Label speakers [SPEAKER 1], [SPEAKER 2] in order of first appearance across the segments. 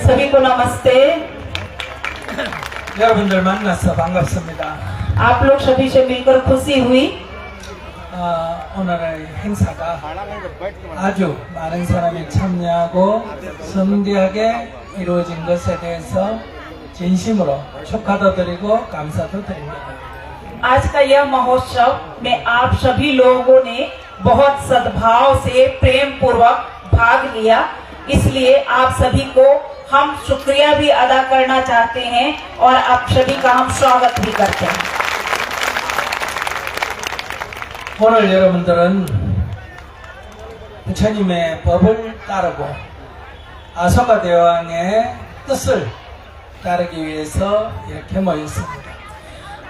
[SPEAKER 1] सभी को नमस्ते।
[SPEAKER 2] 여러분들 만나서 반갑습니다.
[SPEAKER 1] आप लोग सभी से मिलकर खुशी हुई।
[SPEAKER 2] 오늘의 행사가 아주 많은 사람이 참여하고 성대하게 이루어진 것에 대해서 진심으로 축하도 드리고 감사도 드립니다.
[SPEAKER 1] आज का यह महोत्सव में आप सभी लोगों ने बहुत सद्भाव से प्रेम पूर्वक भाग लिया, इसलिए आप सभी को हम शुक्रिया भी अदा करना चाहते हैं और आप सभी का हम स्वागत भी करते हैं।
[SPEAKER 2] 오늘 여러분들은 부처님의 법을 따르고 아소가 대왕의 뜻을 따르기 위해서 이렇게 모였습니다.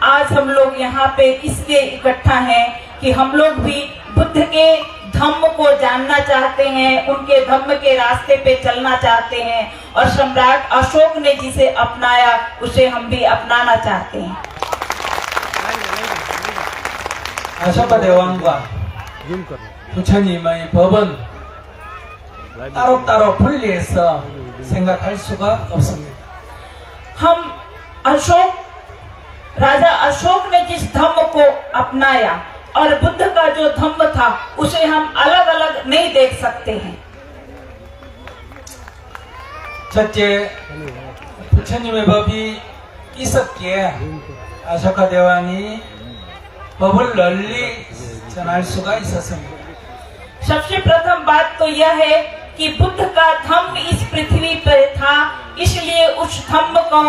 [SPEAKER 1] आज हम लोग यहाँ पे इसलिए इकट्ठा हैं कि हम लोग भी बुद्ध के धम्म को जानना चाहते हैं, उनके धम्म के रास्ते पे चलना चाहते हैं और सम्राट अशोक ने जिसे अपनाया उसे हम भी अपनाना चाहते हैं।
[SPEAKER 2] 아소가 대왕과 부처님의 법은 따로따로 분리해서 생각할 수가 없습니다.
[SPEAKER 1] हम राजा अशोक ने जिस धम्म को अपनाया और बुद्ध का जो धम्म था उसे हम अलग अलग नहीं देख सकते हैं।
[SPEAKER 2] 첫째, 부처님의 법이 있었기에 아소카 대왕이 법을 널리 전할 수가 있었습니다.
[SPEAKER 1] सबसे प्रथम बात तो यह है कि बुद्ध का धम्म इस पृथ्वी पर था, इसलिए उस धम्म को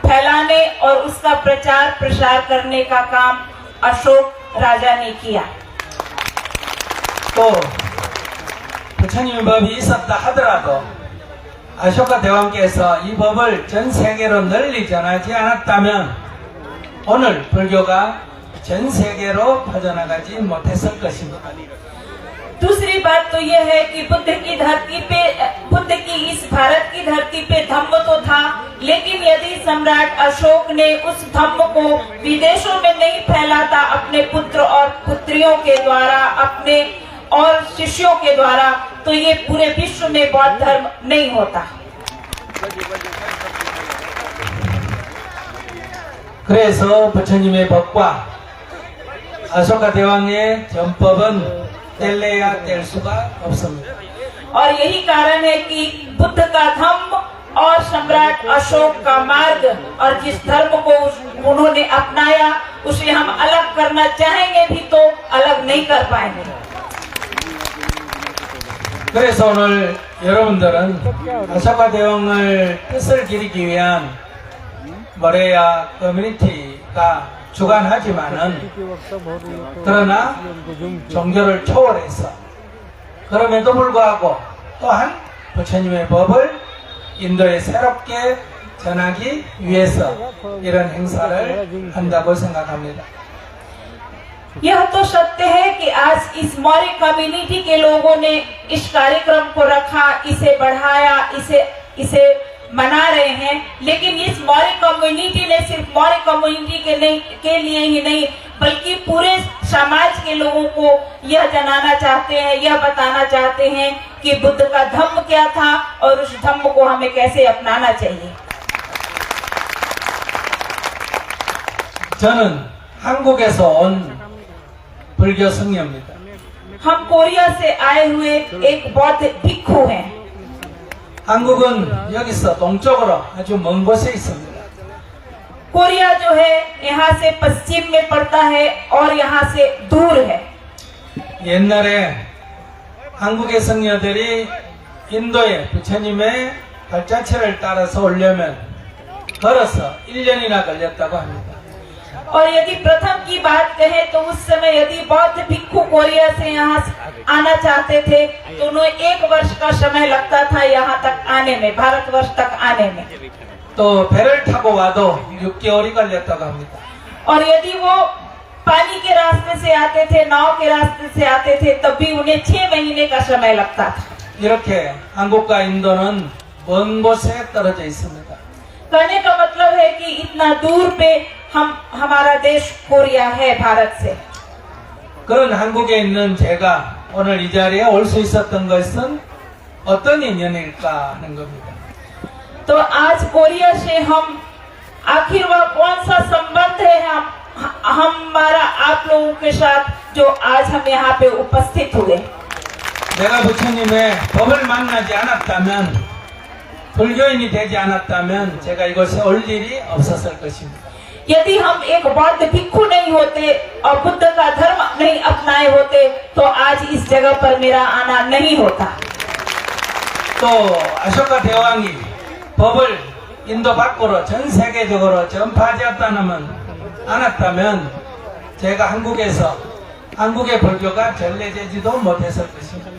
[SPEAKER 1] फैलाने और उसका प्रचार प्रसार करने का काम अशोक राजा ने किया।
[SPEAKER 2] 또 부처님의 법이 있었다 하더라도 아소카 대왕께서 이 법을 전 세계로 널리 전하지 않았다면 오늘 불교가 전 세계로 퍼져나가지 못했을 것입니다.
[SPEAKER 1] दूसरी बात तो यह है कि बुद्ध की इस भारत की धरती पे धम्म तो था, लेकिन यदि सम्राट अशोक ने उस धम्म को विदेशों में नहीं फैलाता अपने पुत्र और पुत्रियों के द्वारा, अपने और शिष्यों के द्वारा, तो ये पूरे विश्व में बौद्ध धर्म नहीं होता।
[SPEAKER 2] 그래서 부처님의 법과 아소카 대왕의 전법은 뗄래야 뗄 수가 없습니다.
[SPEAKER 1] और यही कारण है कि बुद्ध का धम्म और सम्राट अशोक का मार्ग और जिस धर्म को उन्होंने अपनाया उसे हम अलग करना चाहेंगे भी तो अलग नहीं कर पाएंगे।
[SPEAKER 2] 그래서 오늘 여러분들은 아소카 대왕을 뜻을 기리기 위한 모레야 커뮤니티가 주관하지만은 그러나 종교를 초월해서 그럼에도 불구하고 또한 부처님의 법을 인도에 새롭게 전하기 위해서 이런 행사를 한다고 생각합니다.
[SPEAKER 1] यह तो सत्य है कि आज इस मौर्य कम्युनिटी के लोगों ने इस कार्यक्रम को रखा, इसे बढ़ाया, इसे मना रहे हैं, लेकिन इस मौर्य कम्युनिटी ने सिर्फ मौर्य कम्युनिटी के लिए ही नहीं बल्कि पूरे समाज के लोगों को यह जनाना चाहते हैं, यह बताना चाहते हैं कि बुद्ध का धम्म क्या था और उस धम्म को हमें कैसे अपनाना चाहिए।
[SPEAKER 2] 저는 한국에서 온 불교 성녀입니다.
[SPEAKER 1] हम कोरिया से आए हुए एक बौद्ध भिक्षु हैं।
[SPEAKER 2] 한국은 여기서 동쪽으로 아주 먼 곳에 있습니다.
[SPEAKER 1] कोरिया जो है यहाँ से पश्चिम में पड़ता है और यहाँ से दूर है।
[SPEAKER 2] 옛날에 한국의 성녀들이 인도에 부처님의 발자취를 따라서 오려면 걸어서 1년이나 걸렸다고 합니다.
[SPEAKER 1] और यदि प्रथम की बात कहें तो उस समय यदि बौद्ध भिक्षु कोरिया से यहाँ आना चाहते थे तो उन्हें 1 वर्ष का समय लगता था यहाँ तक आने में, भारतवर्ष तक आने में।
[SPEAKER 2] 또 배를 타고 와도 6개월이 걸렸다고 합니다.
[SPEAKER 1] और यदि वो पानी के रास्ते से आते थे, नाव के रास्ते से आते थे, तब भी उन्हें 6 महीने का समय लगता था।
[SPEAKER 2] 이렇게 한국과 인도는 먼 곳에 떨어져 있습니다.
[SPEAKER 1] कहने का मतलब है कि इतना दूर पे हमारा देश कोरिया है भारत से।
[SPEAKER 2] 그런 한국에 있는 제가 오늘 이 자리에 올 수 있었던 것은 어떤 인연일까 하는 겁니다.
[SPEAKER 1] तो आज कोरिया से हम आखिर वह कौन सा संबंध है हमारा आप लोगों के साथ जो आज हम यहाँ पे उपस्थित हुए।
[SPEAKER 2] 내가 부처님의 법을 만나지 않았다면, 불교인이 되지 않았다면 제가 이곳에 올 일이 없었을 것입니다.
[SPEAKER 1] यदि हम एक बौद्ध भिक्षु नहीं होते और बुद्ध का धर्म नहीं अपनाए होते तो आज इस जगह पर मेरा आना नहीं होता।
[SPEAKER 2] 또 아쇼카 대왕이 법을 인도 밖으로 전 세계적으로 전파하지 않았다면 제가 한국의 불교가 전래되지도 못했을 것입니다.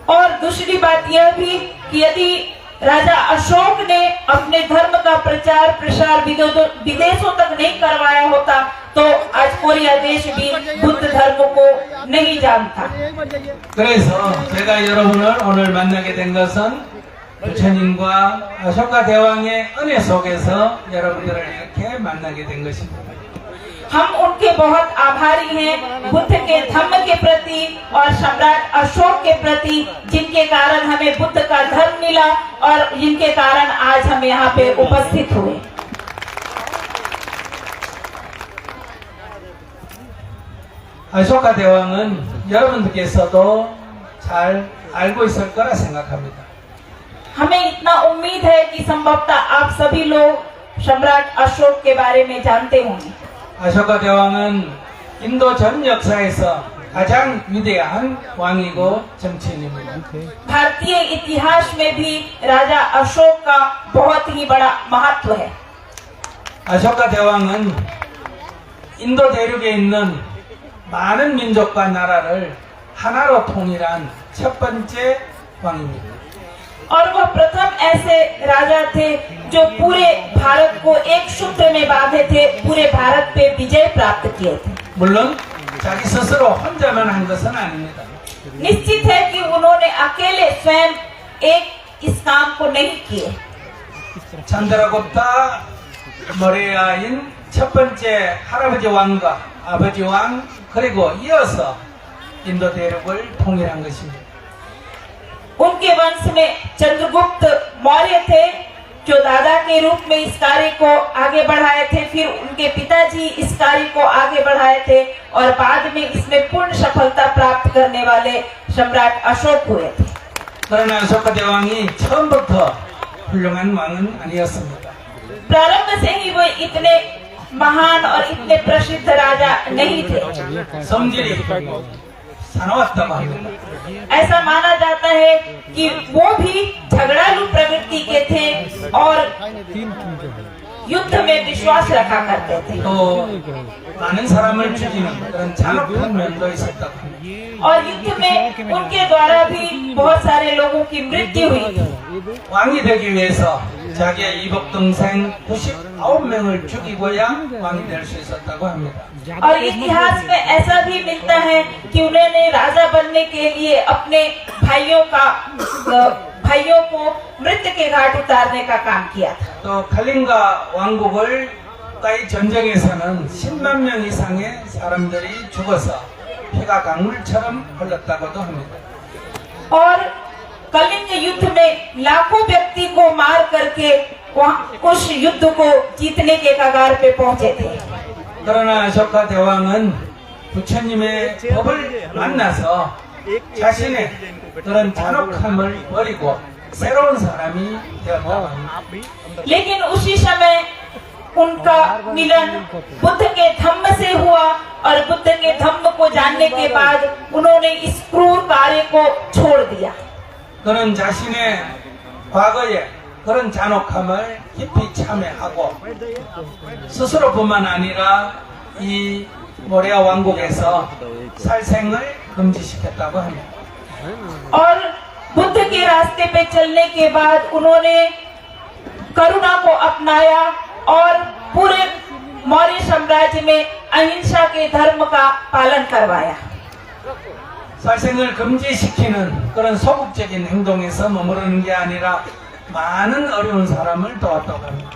[SPEAKER 1] और दूसरी बात यह भी कि यदि राजा अशोक ने अपने धर्म का प्रचार प्रसार विदेशों तक नहीं करवाया होता तो आज कोरिया देश भी बुद्ध धर्म को नहीं जानता।
[SPEAKER 2] 그래서 제가 여러분을 오늘 만나게 된 것은 부처님과 아쇼카 대왕의 은혜 속에서 여러분들을 이렇게 만나게 된 것입니다.
[SPEAKER 1] हम उनके बहुत आभारी हैं बुद्ध के धम्म के प्रति और सम्राट अशोक के प्रति जिनके कारण हमें बुद्ध का धर्म मिला और जिनके कारण आज हम यहाँ पे उपस्थित हुए।
[SPEAKER 2] 아쇼카 대왕은 여러분들께서도 잘 알고 있을 거라 생각합니다.
[SPEAKER 1] हमें इतना उम्मीद है कि संभवतः आप सभी लोग सम्राट अशोक के बारे में जानते होंगे।
[SPEAKER 2] 아쇼카 대왕은 인도 전 역사에서 가장 위대한 왕이고 정치인입니다.
[SPEAKER 1] भारतीय इतिहास में भी राजा अशोक का बहुत ही बड़ा महत्व है।
[SPEAKER 2] 아쇼카 대왕은 인도 대륙에 있는 많은 민족과 나라를 하나로 통일한 첫 번째 왕입니다.
[SPEAKER 1] और वह प्रथम ऐसे राजा थे जो पूरे भारत को एक सूत्र में बांधे थे, पूरे भारत पे विजय प्राप्त किए थे।
[SPEAKER 2] 물론 자기 스스로 혼자만 한 것은 아닙니다.
[SPEAKER 1] निश्चित है कि उन्होंने अकेले स्वयं एक इस काम को नहीं किए।
[SPEAKER 2] 찬드라굽타 모레야인 첫 번째 할아버지 왕과 아버지 왕 그리고 이어서 인도 대륙을 통일한 것입니다.
[SPEAKER 1] उनके वंश में चंद्रगुप्त मौर्य थे जो दादा के रूप में इस कार्य को आगे बढ़ाए थे, फिर उनके पिताजी इस कार्य को आगे बढ़ाए थे और बाद में इसमें पूर्ण सफलता प्राप्त करने वाले सम्राट अशोक हुए थे।
[SPEAKER 2] 그러나 아쇼카 대왕이 처음부터 훌륭한 왕은 아니었습니다.
[SPEAKER 1] प्रारंभ से ही वो इतने महान और इतने प्रसिद्ध राजा नहीं थे।
[SPEAKER 2] 성질이 사나웠다고 합니다.
[SPEAKER 1] ऐसा माना जाता है कि वो भी झगड़ालू प्रवृत्ति के थे और युद्ध में विश्वास रखा करते थे।
[SPEAKER 2] 또 많은 사람을 죽이는 그런 잔혹한 면도 있었다고 합니다.
[SPEAKER 1] और युद्ध में उनके द्वारा भी बहुत सारे लोगों की मृत्यु हुई थी।
[SPEAKER 2] 왕이 되기 위해서 자기의 이복 동생 99명을 죽이고야 왕이 될 수 있었다고 합니다.
[SPEAKER 1] और इतिहास में ऐसा भी मिलता है कि उन्होंने राजा बनने के लिए अपने भाइयों को मृत्यु के घाट उतारने का काम किया था।
[SPEAKER 2] 또 칼린가 왕국과의 전쟁에서는 10만 명 이상의 사람들이 죽어서 피가 강물처럼 흘렀다고도 합니다.
[SPEAKER 1] और कलिंग युद्ध में लाखों व्यक्ति को मार करके उस युद्ध को जीतने के कगार पे पहुंचे थे।
[SPEAKER 2] 그러나 아쇼카 대왕은 부처님의 법을 만나서 자신의 그런 잔혹함을 버리고 새로운 사람이 되었다고 합니다.
[SPEAKER 1] लेकिन उसी समय उनका मिलन बुद्ध के धम्म से हुआ और बुद्ध के धम्म को जानने के बाद उन्होंने इस क्रूर कार्य को छोड़ दिया।
[SPEAKER 2] 그는 자신의 과거에 그런 잔혹함을 깊이 참회하고 스스로뿐만 아니라 이 모레아 왕국에서 살생을 금지시켰다고 합니다.
[SPEAKER 1] और बुद्ध के रास्ते पे चलने के बाद उन्होंने करुणा को अपनाया और पूरे मौर्य साम्राज्य में अहिंसा के धर्म का पालन करवाया।
[SPEAKER 2] 살생을 금지시키는 그런 소극적인 행동에서 머무르는 게 아니라 많은 어려운 사람을 도왔다고 합니다.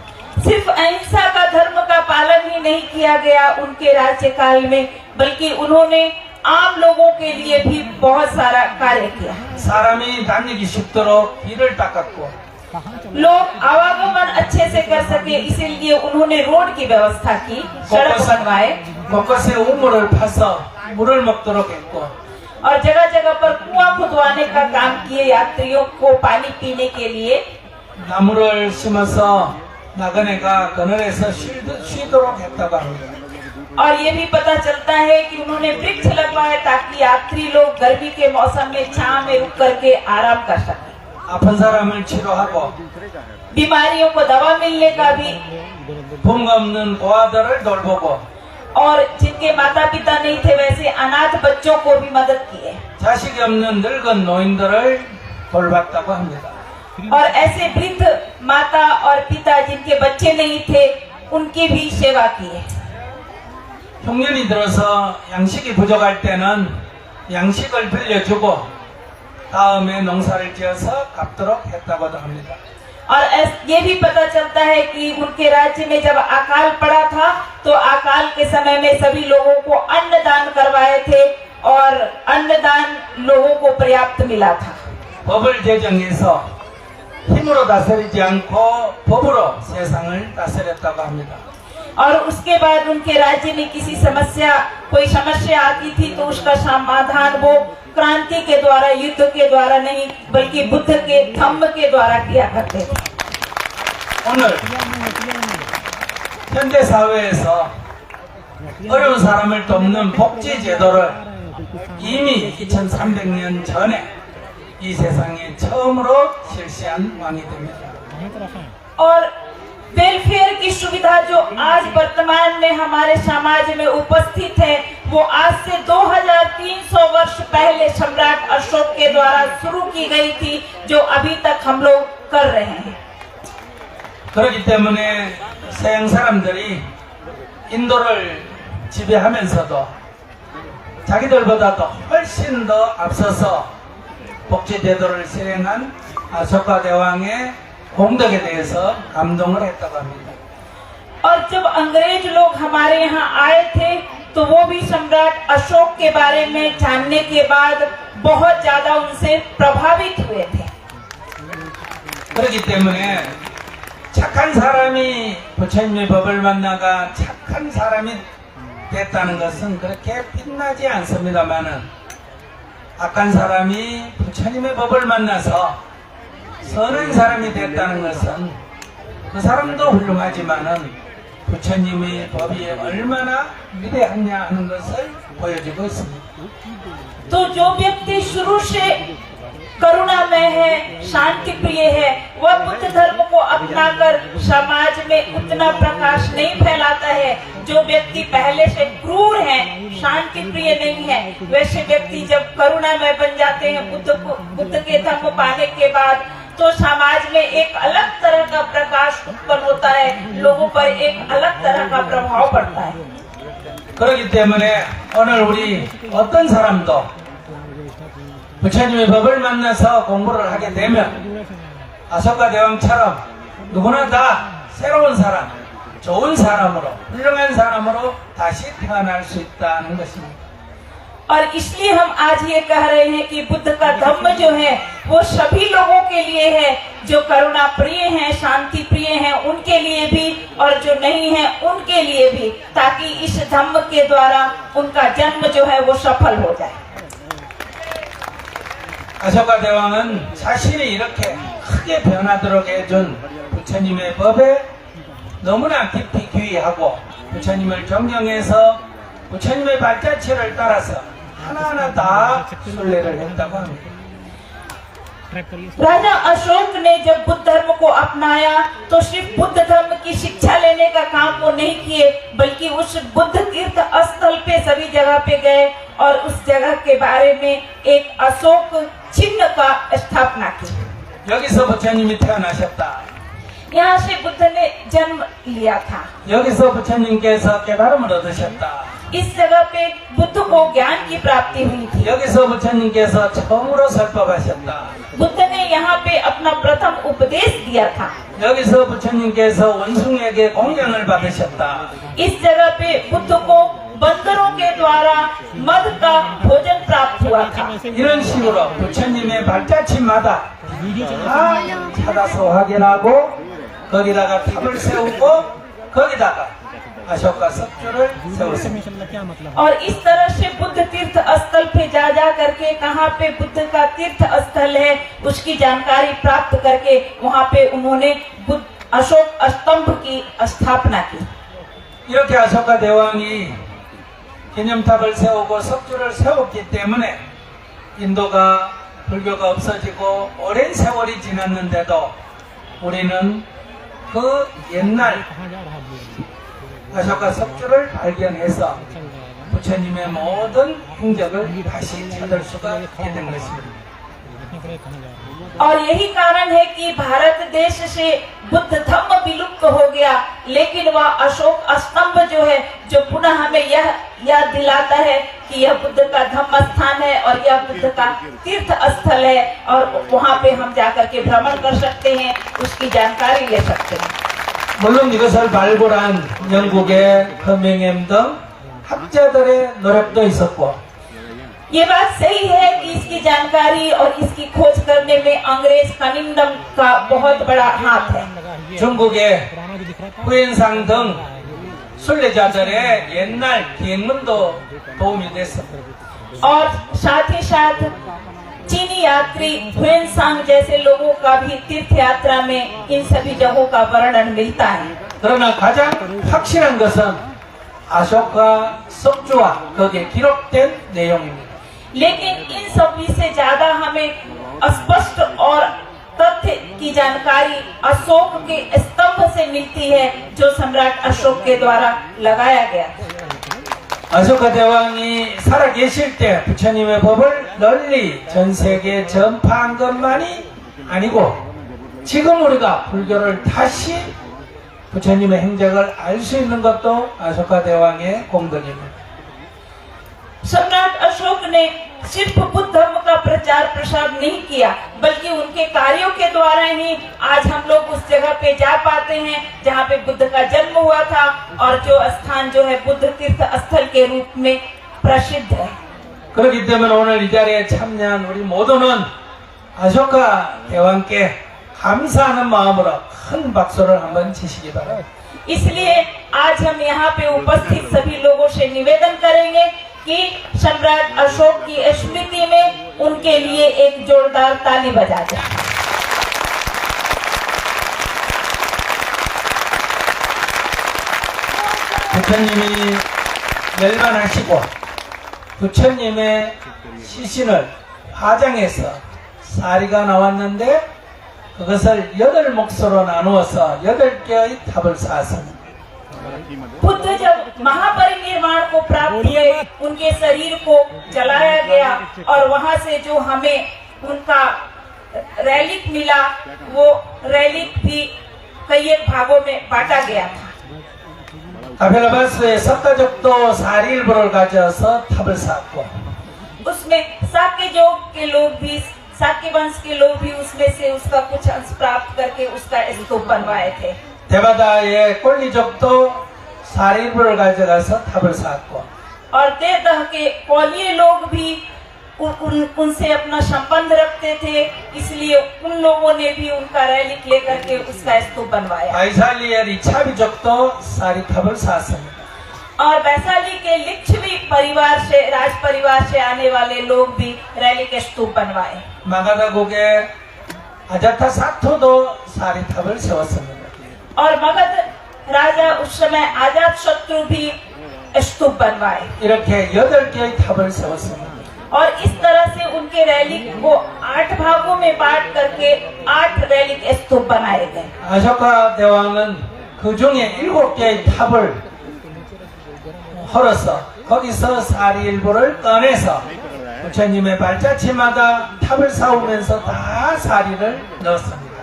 [SPEAKER 1] सिर्फ अहिंसा का धर्म का पालन ही नहीं किया गया उनके राज्यकाल में, बल्कि उन्होंने आम लोगों के लिए भी बहुत सारा कार्य किया।
[SPEAKER 2] 사람이 다니기 쉽도록 길을 닦았고
[SPEAKER 1] लोग आवागमन अच्छे से कर सके इसीलिए उन्होंने रोड की व्यवस्था की, सड़क बनवाए
[SPEAKER 2] 곳곳에 우물을 파서 물을 먹도록 했고
[SPEAKER 1] और जगह जगह पर कुआं खुदवाने का काम किए यात्रियों को पानी पीने के लिए।
[SPEAKER 2] 나무를 심어서 나그네가 그늘에서 쉬도록 했다고 합니다.
[SPEAKER 1] और ये भी पता चलता है कि उन्होंने वृक्ष लगवाए ताकि यात्री लोग गर्मी के मौसम में छांव में रुक करके आराम कर सके।
[SPEAKER 2] 아픈 사람을 치료하고
[SPEAKER 1] बीमारियों को दवा मिलने का भी,
[SPEAKER 2] 부모가 없는 고아들을 돌보고
[SPEAKER 1] और जिनके माता पिता नहीं थे वैसे अनाथ बच्चों को भी मदद किए
[SPEAKER 2] 자식이 없는 늙은 노인들을 돌봤다고 합니다.
[SPEAKER 1] और ऐसे वृद्ध माता और पिता जिनके बच्चे नहीं थे उनकी भी सेवा किए।
[SPEAKER 2] 흉년이 들어서 양식이 부족할 때는 양식을 빌려주고 다음에 농사를 지어서 갚도록 했다고도 합니다.
[SPEAKER 1] और ये भी पता चलता है कि उनके राज्य में जब अकाल पड़ा था तो अकाल के समय में सभी लोगों को अन्नदान करवाए थे और अन्नदान लोगों को पर्याप्त मिला था।
[SPEAKER 2] 법을 제정해서 힘으로 다스리지 않고 법으로 세상을 다스렸다고 합니다.
[SPEAKER 1] और उसके बाद उनके राज्य में कोई समस्या आती थी तो उसका समाधान वो क्रांति के द्वारा, युद्ध के द्वारा नहीं बल्कि बुद्ध के धम्म के द्वारा किया करते थे।
[SPEAKER 2] 오늘 현대 사회에서 어려운 사람을 돕는 복지 제도를 이미 2300년 전에 이 세상에 처음으로 실시한 왕이 됩니다.
[SPEAKER 1] और वेलफेयर की सुविधा जो आज वर्तमान में हमारे समाज में उपस्थित है वो आज से 2300 वर्ष पहले सम्राट अशोक के द्वारा शुरू की गई थी, जो अभी तक हम लोग कर रहे हैं।
[SPEAKER 2] 그렇기 때문에 서양 사람들이 인도를 지배하면서도 자기들보다도 훨씬 더 앞서서 복지 제도를 실행한 아소카 대왕의 공덕에 대해서 감동을 했다고 합니다.
[SPEAKER 1] और जब अंग्रेज लोग हमारे यहाँ आए थे तो वो भी सम्राट अशोक के बारे में जानने के बाद बहुत ज्यादा उनसे प्रभावित हुए थे।
[SPEAKER 2] 그렇기 때문에 착한 사람이 부처님의 법을 만나가 착한 사람이 됐다는 것은 그렇게 빛나지 않습니다만은 악한 사람이 부처님의 법을 만나서 선한 사람이 됐다는 것은 그 사람도 훌륭하지만은 부처님의 법이 얼마나 위대하냐 하는 것을 보여주고 있습니다.
[SPEAKER 1] तो जो व्यक्ति शुरू से करुणामय है, शांति प्रिय है, वह बुद्ध धर्म को अपनाकर समाज में उतना प्रकाश नहीं फैलाता है। जो व्यक्ति पहले से क्रूर है, शांति प्रिय नहीं है, वैसे व्यक्ति जब करुणामय बन जाते हैं बुद्ध के धर्म पाने के बाद तो समाज में एक अलग तरह का प्रकाश उत्पन्न होता है, लोगों पर एक अलग तरह का प्रभाव पड़ता है।
[SPEAKER 2] 그렇기 때문에 오늘 우리 어떤 사람도 부처님의 법을 만나서 공부를 하게 되면 아소카 대왕처럼 누구나 다 새로운 사람, 좋은 사람으로, 훌륭한 사람으로 다시 태어날 수 있다는 것입니다.
[SPEAKER 1] और इसलिए हम आज ये कह रहे हैं कि बुद्ध का धम्म जो है वो सभी लोगों के लिए है, जो करुणा प्रिय हैं, शांति प्रिय हैं उनके लिए भी और जो नहीं है उनके लिए भी, ताकि इस धम्म के द्वारा उनका जन्म जो है वो सफल हो जाए।
[SPEAKER 2] 아소카 대왕은 자신이 이렇게 크게 변하도록 해준 부처님의 법에 너무나 깊이 귀의하고 부처님을 존경해서 부처님의 발자취를 따라서 하나하나 다 순례를 했다고 합니다.
[SPEAKER 1] राजा अशोक ने जब बुद्ध धर्म को अपनाया तो सिर्फ बुद्ध धर्म की शिक्षा लेने का काम वो नहीं किए, बल्कि उस बुद्ध तीर्थ स्थल पे सभी जगह पे गए और उस जगह के बारे में एक अशोक चिन्ह का स्थापना की।
[SPEAKER 2] 여기서 부처님이 태어나셨다.
[SPEAKER 1] यहाँ से बुद्ध ने जन्म लिया था।
[SPEAKER 2] 여기서 부처님께서 깨달음을 얻으셨다.
[SPEAKER 1] इस जगह पे बुद्ध को ज्ञान की प्राप्ति हुई थी।
[SPEAKER 2] 여기서 부처님께서 처음으로 설법하셨다.
[SPEAKER 1] बुद्ध ने यहाँ पे अपना प्रथम उपदेश दिया था।
[SPEAKER 2] 여기서 부처님께서 원숭이에게 공경을 받으셨다.
[SPEAKER 1] इस जगह पे बुद्ध को बंदरों के द्वारा मध का भोजन प्राप्त हुआ था।
[SPEAKER 2] 이런 식으로 부처님의 발자취마다 다 찾아서 확인하고 거기다가 탑을 세우고 거기다가 अशोका सक्चुरल सेवसमिति।
[SPEAKER 1] और इस तरह से बुद्ध तीर्थ स्थल पे जा करके कहाँ पे बुद्ध का तीर्थ स्थल है उसकी जानकारी प्राप्त करके वहाँ पे उन्होंने बुद्ध अशोक स्तंभ की स्थापना की।
[SPEAKER 2] 이렇게 아소카 대왕이 기념탑을 세우고 석주를 세웠기 때문에 인도가 불교가 없어지고 오랜 세월이 지났는데도 우리는 그 옛날 아소카 석주를 발견해서 부처님의 모든 행적을 다시 찾을 수가 있게 된 것입니다.
[SPEAKER 1] और यही कारण है कि भारत देश से बुद्ध धम्म विलुप्त हो गया, लेकिन वह अशोक स्तंभ जो है जो पुनः हमें यह याद दिलाता है कि यह बुद्ध का धम्म स्थान है और यह बुद्ध का तीर्थ स्थल है और वहाँ पे हम जाकर के भ्रमण कर सकते हैं, उसकी जानकारी ले सकते हैं।
[SPEAKER 2] 물론 이것을 발굴한 영국의 커밍햄 등 학자들의 노력도 있었고
[SPEAKER 1] ये बात सही है कि इसकी जानकारी और इसकी खोज करने में अंग्रेज कनिंगडम का बहुत बड़ा हाथ है।
[SPEAKER 2] 중국의 후엔상 등 순례자들의 옛날 기행문도 도움이 됐습니다.
[SPEAKER 1] और साथ ही साथ चीनी यात्री हुएनसांग जैसे लोगों का भी तीर्थ यात्रा में इन सभी जगहों का वर्णन मिलता है।
[SPEAKER 2] 그러나 가장 확실한 것은 아쇼카 석주와 거기에 기록된 내용입니다.
[SPEAKER 1] लेकिन इन सभी से ज्यादा हमें स्पष्ट और तथ्य की जानकारी अशोक के स्तंभ से मिलती है जो सम्राट अशोक के द्वारा लगाया गया।
[SPEAKER 2] 아쇼카 대왕이 살아계실 때 부처님의 법을 널리 전 세계에 전파한 것만이 아니고 지금 우리가 불교를 다시 부처님의 행적을 알 수 있는 것도 아쇼카 대왕의 공덕입니다.
[SPEAKER 1] सम्राट अशोक ने सिर्फ बुद्ध धर्म का प्रचार प्रसार नहीं किया, बल्कि उनके कार्यों के द्वारा ही आज हम लोग उस जगह पे जा पाते हैं जहाँ पे बुद्ध का जन्म हुआ था और जो स्थान जो है बुद्ध तीर्थ स्थल के रूप में प्रसिद्ध है।
[SPEAKER 2] 그렇기 때문에 오늘 이 자리에 참여한 우리 모두는 아쇼카 대왕께 감사하는 마음으로 큰 박수를 한번 치시기 바랍니다.
[SPEAKER 1] इसलिए आज हम यहाँ पे उपस्थित सभी लोगों से निवेदन करेंगे कि सम्राट अशोक की स्मृति में उनके लिए एक जोरदार ताली बजा दें।
[SPEAKER 2] 부처님이 멸반하시고 부처님의 시신을 화장해서 사리가 나왔는데 그것을 8몫으로 나누어서 8개의 탑을 쌓았습니다.
[SPEAKER 1] बुद्ध जब महापरिनिर्वाण को प्राप्त हुए उनके शरीर को जलाया गया और वहां से जो हमें उनका रैलिक मिला वो रैलिक भी कई भागों में बांटा गया था।
[SPEAKER 2] 가벨라바스의 석가족도 사리일보를 가져서 탑을 쌓았고
[SPEAKER 1] उसमें साक्य योग के लोग भी साक्य वंश के लोग भी उसमें से उसका कुछ अंश प्राप्त करके उसका स्तूप बनवाए थे।
[SPEAKER 2] 대바다의 꼴리족도 사리일보를 가져가서 탑을 쌓았고
[SPEAKER 1] और देवदह के कौलिये लोग भी उनसे अपना संबंध रखते थे, इसलिए उन लोगों ने भी उनका रैलिक लेकर के उसका स्तूप बनवाया।
[SPEAKER 2] 바이살리의 리차비족도 사리탑을 쌓았습니다.
[SPEAKER 1] और वैशाली के लिच्छवी परिवार से राज परिवार से आने वाले लोग भी रैलिक स्तूप बनवाए।
[SPEAKER 2] 마가다국의 아자타 사토도 사리탑을 세웠습니다.
[SPEAKER 1] और मगध राजा उस समय आजाद शत्रु भी स्तूप बनवाए।
[SPEAKER 2] 이렇게 8개의 탑을 세웠습니다.
[SPEAKER 1] और इस तरह से उनके रैलिक को 8 भागों में बांट करके 8 रैलिक स्तूप बनाए गए।
[SPEAKER 2] 아쇼카 대왕은 그 중에 7개의 탑을 헐어서 거기서 사리일보를 꺼내서 부처님의 발자취마다 탑을 쌓으면서 다 사리를 넣었습니다.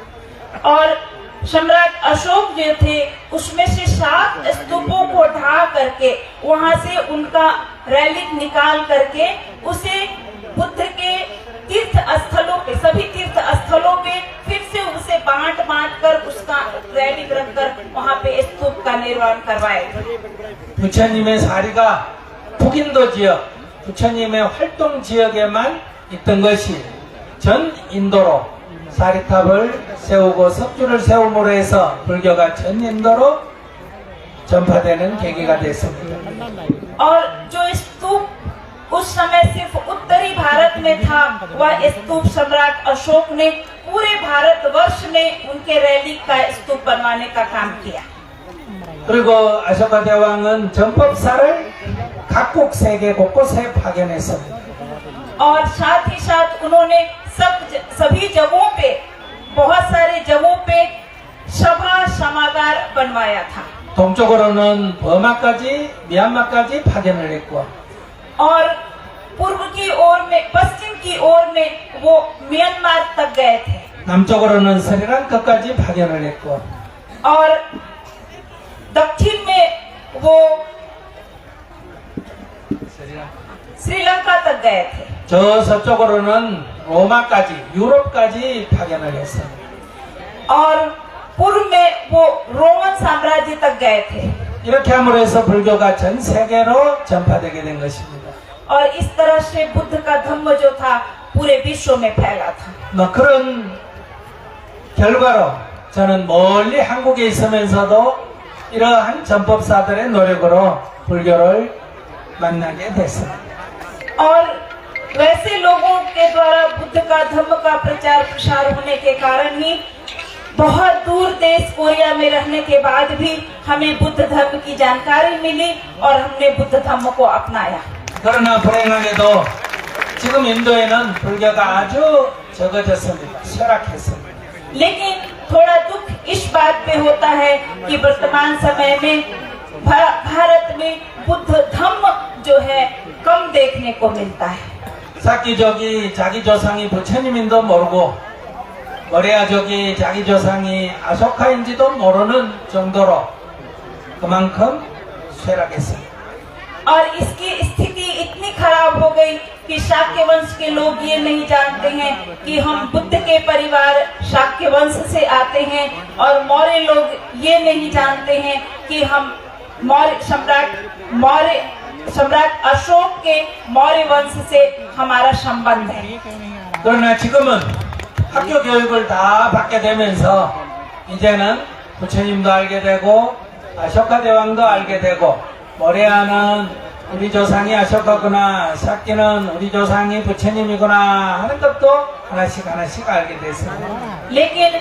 [SPEAKER 1] और सम्राट अशोक जो थे उसमें से 7 स्तूपों को ढा करके वहां से उनका रैलिक निकाल करके उसे बुद्ध के तीर्थ स्थलों पे सभी तीर्थ स्थलों पे फिर से उसे बांट कर उसका रैलिक रखकर वहां पे स्तूप का निर्माण करवाए।
[SPEAKER 2] 부처님의 사리가 북인도 지역, 부처님의 활동 지역에만 있던 것이 전 인도로 사리탑을 세우고 석주를 세움으로 해서 불교가 전 인도로 전파되는 계기가 됐습니다.
[SPEAKER 1] और जो स्तूप उस समय सिर्फ उत्तरी भारत में था, वह स्तूप सम्राट अशोक ने पूरे भारतवर्ष में उनके रैली का स्तूप बनवाने का काम किया।
[SPEAKER 2] 그리고 아쇼카 대왕은 전법사를 각국 세계 곳곳에 파견했습니다.
[SPEAKER 1] और साथ ही साथ उन्होंने सभी जगहों पे, बहुत सारे जगहों पे सभा समागार बनवाया था।
[SPEAKER 2] 동쪽으로는 버마까지 미얀마까지 파견을 했고
[SPEAKER 1] और पूर्व की ओर में, पश्चिम की ओर में वो म्यांमार तक गए थे।
[SPEAKER 2] 남쪽으로는 스리랑카까지 파견을 했고
[SPEAKER 1] और दक्षिण में वो श्रीलंका तक गए थे।
[SPEAKER 2] 저 서쪽으로는 로마까지 유럽까지 파견을 했습니다.
[SPEAKER 1] और पूर्व में वो रोमन साम्राज्य तक गए थे।
[SPEAKER 2] 이렇게 함으로 해서 불교가 전 세계로 전파되게 된 것입니다.
[SPEAKER 1] और इस तरह से बुद्ध का धम्म जो था पूरे विश्व में फैला था।
[SPEAKER 2] 뭐 그런 결과로 저는 멀리 한국에 있으면서도 이러한 전법사들의 노력으로 불교를 만나게 됐습니다.
[SPEAKER 1] और वैसे लोगों के द्वारा बुद्ध का धम्म का प्रचार प्रसार होने के कारण ही बहुत दूर देश कोरिया में रहने के बाद भी हमें बुद्ध धर्म की जानकारी मिली और हमने बुद्ध धर्म को अपनाया।
[SPEAKER 2] 그러나 불행하게도 지금 인도에는 불교가 아주 적어졌습니다. 쇠락했습니다.
[SPEAKER 1] लेकिन थोड़ा दुख इस बात पे होता है कि वर्तमान समय में भारत में बुद्ध धम्म जो है कम देखने को मिलता है।
[SPEAKER 2] 사키족이 자기 조상이 부처님인도 모르고 머레아족이 자기 조상이 아쇼카인지도 모르는 정도로 그만큼 쇠락했습니다.
[SPEAKER 1] और इसकी स्थिति इतनी खराब हो गई कि शाक्य वंश के लोग ये नहीं जानते हैं कि हम बुद्ध के परिवार शाक्य वंश से आते हैं, और मौर्य लोग ये नहीं जानते हैं कि हम सम्राट अशोक के मौर्य वंश से हमारा संबंध है।
[SPEAKER 2] 그러나 지금은 학교 교육을 다 받게 되면서 이제는 부처님도 알게 되고 아쇼카 대왕도 알게 되고 모레아는 우리 조상이 아쇼카구나, 샤키는 우리 조상이 부처님이구나 하는 것도 하나씩 알게 됐습니다.
[SPEAKER 1] लेकिन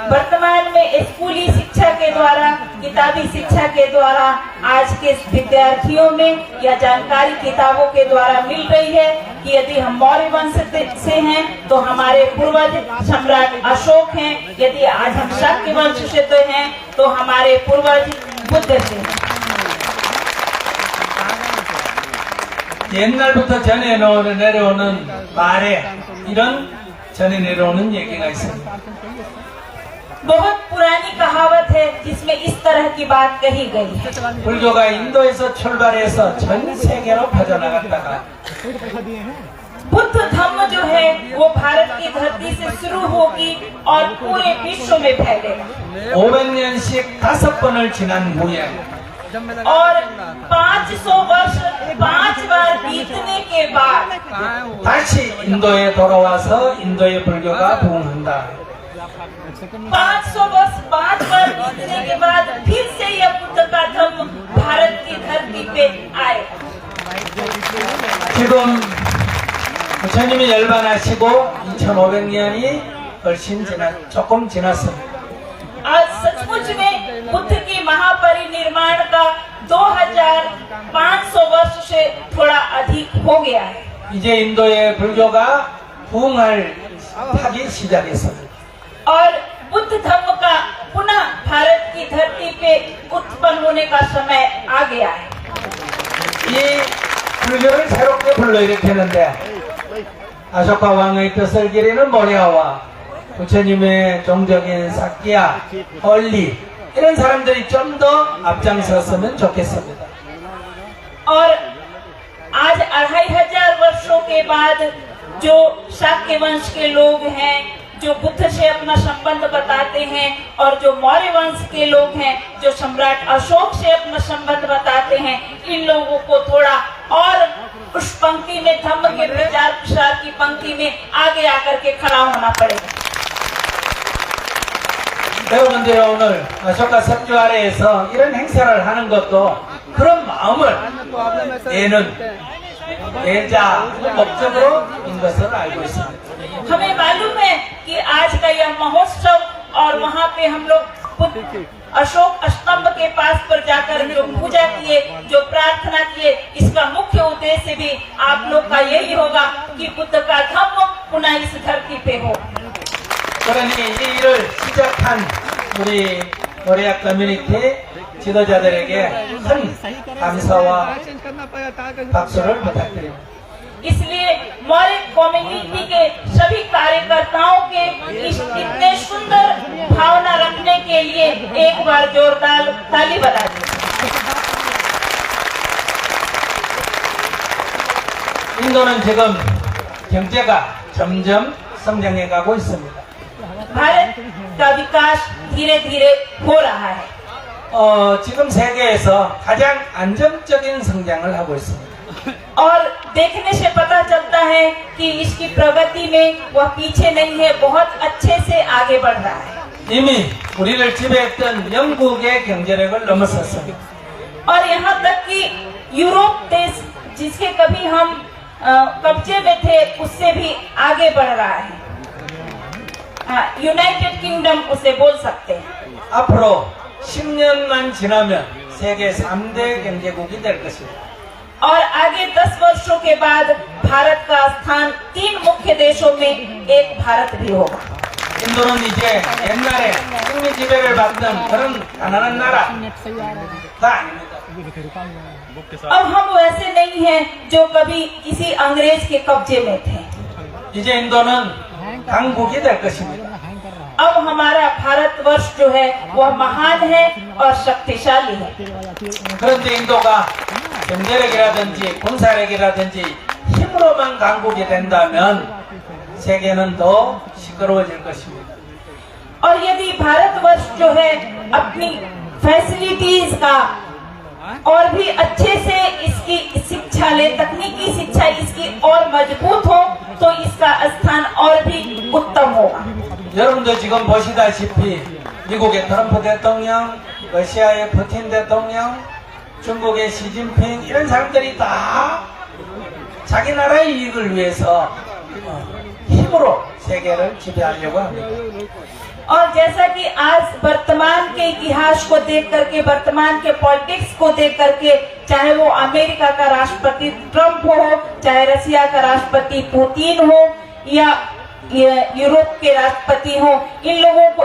[SPEAKER 1] वर्तमान में स्कूली शिक्षा के द्वारा, किताबी शिक्षा के द्वारा आज के विद्यार्थियों में यह जानकारी किताबों के द्वारा मिल रही है कि यदि हम मौर्य वंश से हैं तो हमारे पूर्वज सम्राट अशोक हैं, यदि आज हम शाक्य वंश से तो हैं तो हमारे पूर्वज बुद्ध से हैं।
[SPEAKER 2] 옛날부터 전해 내려오는 말에 이런 전해 내려오는 얘기가 있습니다.
[SPEAKER 1] बहुत पुरानी कहावत है जिसमें इस तरह की बात कही गई है।
[SPEAKER 2] 불교가 인도에서 출발해서 전 세계로 퍼져나갔다가
[SPEAKER 1] बुद्ध धम्म जो है वो भारत की धरती से शुरू होगी और पूरे विश्व में फैलेगा।
[SPEAKER 2] 500년씩 5번을 지난 후에
[SPEAKER 1] और 500 वर्ष 5 बार बीतने के बाद
[SPEAKER 2] 다시 인도에 돌아와서 인도의 불교가 부흥한다.
[SPEAKER 1] 500 वर्ष 5 बार बीतने के बाद फिर से यह बुद्ध का धम्म भारत की धरती पे आएगा।
[SPEAKER 2] 지금 부처님이 열반하시고 2500년이 조금 지났습니다.
[SPEAKER 1] आज सचमुच में बुद्ध की महापरिनिर्वाण का 2500 वर्ष से थोड़ा अधिक हो गया है।
[SPEAKER 2] 이제 인도의 불교가 부흥할 타기 시작했습니다.
[SPEAKER 1] और बुद्ध धर्म का पुनः भारत की धरती पे उत्पन्न होने का समय आ गया है।
[SPEAKER 2] 이 불교를 새롭게 불러일으켰는데 아쇼카 왕의 뜻을 기리는 모레아와 부처님의 종적인 사키야, 헐리 이런 사람들이 좀 더 앞장섰으면 좋겠습니다.
[SPEAKER 1] और आज 2500 वर्षों के बाद जो शाक्य वंश के लोग हैं, जो बुद्ध से अपना संबंध बताते हैं, और जो मौर्य वंश के लोग हैं जो सम्राट अशोक से अपना संबंध बताते हैं, इन लोगों को थोड़ा और उस पंक्ति में धम्म के प्रचार प्रसार की पंक्ति में आगे आकर के खड़ा होना पड़ेगा।
[SPEAKER 2] 여러분들이 오늘 아쇼카 석주 아래에서 이런 행사를 하는 것도 그런 마음을 내는 내자 목적으로인 것을 알고 있습니다.
[SPEAKER 1] हमें मालूम है कि आज का यह महोत्सव और वहाँ पे हम लोग अशोक स्तंभ के पास पर जाकर जो पूजा किए, जो प्रार्थना किए, इसका मुख्य उद्देश्य भी आप लोग का यही होगा कि बुद्ध का धम्म पुनः इस धरती पे हो।
[SPEAKER 2] 그러니 이 일을 시작한 우리 모리아 커뮤니티 지도자들에게 큰 감사와 박수를 부탁드립니다.
[SPEAKER 1] इसलिए मौर्य कम्युनिटी के सभी कार्यकर्ताओं के इस इतने सुंदर भावना रखने के लिए एक बार जोरदार ताली बजा दीजिए।
[SPEAKER 2] 인도는 지금 경제가 점점 성장해 가고 있습니다.
[SPEAKER 1] भारत का विकास धीरे धीरे हो रहा है।
[SPEAKER 2] 지금 세계에서 가장 안정적인 성장을 하고 있습니다.
[SPEAKER 1] और देखने से पता चलता है कि इसकी प्रगति में वह पीछे नहीं है, बहुत अच्छे से आगे बढ़ रहा है।
[SPEAKER 2] 이미 우리를 지배했던 영국의 경제력을 넘어섰습니다.
[SPEAKER 1] और यहाँ तक कि यूरोप देश जिसके कभी हम कब्जे में थे उससे भी आगे बढ़ रहा है। यूनाइटेड किंगडम उसे बोल सकते हैं।
[SPEAKER 2] 앞으로 10년만 지나면 세계 3대 경제국이 될 것입니다.
[SPEAKER 1] और आगे 10 वर्षों के बाद भारत का स्थान 3 मुख्य देशों में एक भारत भी होगा।
[SPEAKER 2] 인도는 이제 옛날에 식민 지배를 받던 그런 가난한 나라가 아닙니다.
[SPEAKER 1] अब हम वैसे नहीं हैं जो कभी किसी अंग्रेज के कब्जे में थे।
[SPEAKER 2] 이제 인도는 강국이 될 것입니다.
[SPEAKER 1] अब हमारा भारतवर्ष जो है वह महान है और शक्तिशाली है।
[SPEAKER 2] 그런데 인도가 경제력이라든지 군사력이라든지 힘으로만 강국이 된다면 세계는 더 시끄러워질 것입니다.
[SPEAKER 1] और यदि भारतवर्ष जो है अपनी फैसिलिटीज का और भी अच्छे से इसकी शिक्षा ले, तकनीकी शिक्षा इसकी और मजबूत हो तो इसका स्थान और भी उत्तम होगा।
[SPEAKER 2] 여러분도 지금 보시다시피 미국의 트럼프 대통령, 러시아의 푸틴 대통령, 중국의 시진핑 이런 사람들이 다 자기 나라의 이익을 위해서 힘으로 세계를 지배하려고 합니다.
[SPEAKER 1] और जैसा कि आज वर्तमान के इतिहास को देख करके, वर्तमान के पॉलिटिक्स को देख करके, चाहे वो अमेरिका का राष्ट्रपति ट्रम्प हो, चाहे रसिया का राष्ट्रपति पुतिन हो या यूरोप के राष्ट्रपति हो, इन लोगों को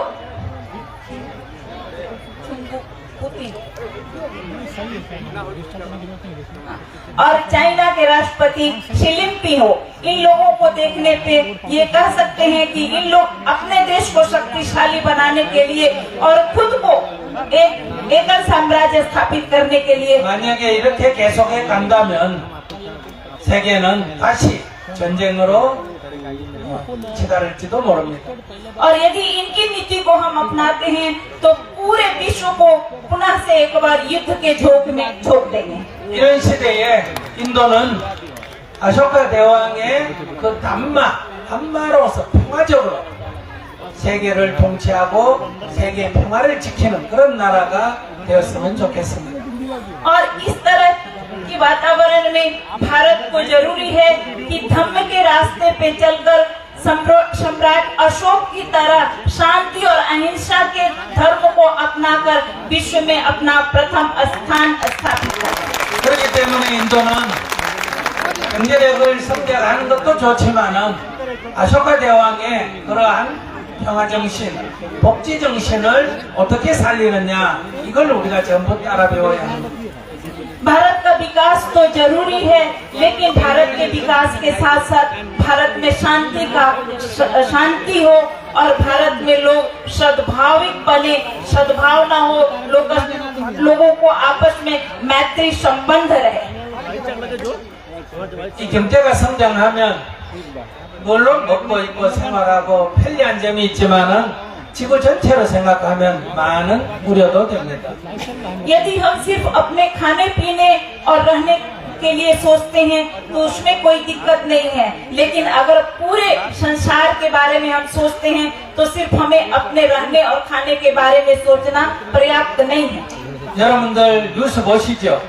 [SPEAKER 1] और चाइना के राष्ट्रपति शी जिनपिंग हो, इन लोगों को देखने पे ये कह सकते हैं कि इन लोग अपने देश को शक्तिशाली बनाने के लिए और खुद को एक एकल साम्राज्य स्थापित करने के लिए
[SPEAKER 2] 만약에 이렇게 계속해 간다면 세계는 다시 전쟁으로 치달을지도 모릅니다.
[SPEAKER 1] और यदि इनकी नीति को हम अपनाते हैं तो पूरे विश्व को पुनः से एक बार युद्ध के झोंक में झोंक देंगे।
[SPEAKER 2] 이런 시대에 인도는 아쇼카 대왕의 그 한마로서 평화적으로 세계를 통치하고 세계 평화를 지키는 그런 나라가 되었으면 좋겠습니다.
[SPEAKER 1] और इस तरह की वातावरण में भारत को जरूरी है कि धम्म के रास्ते पे चलकर सम्राट अशोक की तरह शांति और अहिंसा के धर्म को अपनाकर विश्व में अपना प्रथम स्थान स्थापित करें।
[SPEAKER 2] 그렇기 때문에 인도는 경제력을 성장하는 것도 좋지만은 아쇼카 대왕의 그러한 평화 정신, 복지 정신을 어떻게 살리느냐 이걸 우리가 전부 따라 배워야 합니다.
[SPEAKER 1] भारत का विकास तो जरूरी है, लेकिन भारत के विकास के साथ साथ भारत में शांति हो और भारत में लोग सद्भाविक बने, सद्भावना हो, लोगों को आपस में मैत्री संबंध रहे।
[SPEAKER 2] 이 경제가 성장하면 물론 먹고 입고 생활하고 편리한 점이 있지만은 지구 전체로 생각하면 많은 우려도 됩니다.
[SPEAKER 1] यदि हम सिर्फ अपने खाने पीने और रहने के लिए सोचते हैं तो उसमें कोई दिक्कत नहीं है, लेकिन अगर पूरे संसार के बारे में हम सोचते हैं तो सिर्फ हमें अपने रहने और खाने के बारे में सोचना पर्याप्त नहीं है।
[SPEAKER 2] 여러분들 뉴스 보시죠?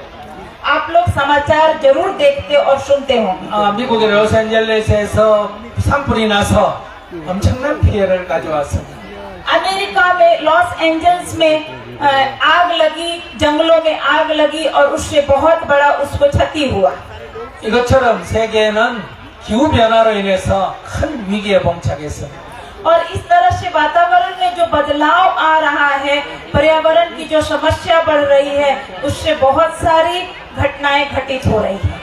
[SPEAKER 1] आप लोग समाचार जरूर देखते और सुनते होंगे।
[SPEAKER 2] 미국의 로스앤젤레스에서 산불이 나서 엄청난 피해를 가져왔습니다.
[SPEAKER 1] अमेरिका में लॉस एंजल्स में आग लगी, जंगलों में आग लगी और उससे बहुत बड़ा उसको क्षति हुआ।
[SPEAKER 2] 이것처럼 세계는 기후 변화로 인해서 큰 위기에 봉착했습니다.
[SPEAKER 1] और इस तरह से वातावरण में जो बदलाव आ रहा है, पर्यावरण की जो समस्या बढ़ रही है, उससे बहुत सारी घटनाएं घटित हो रही है।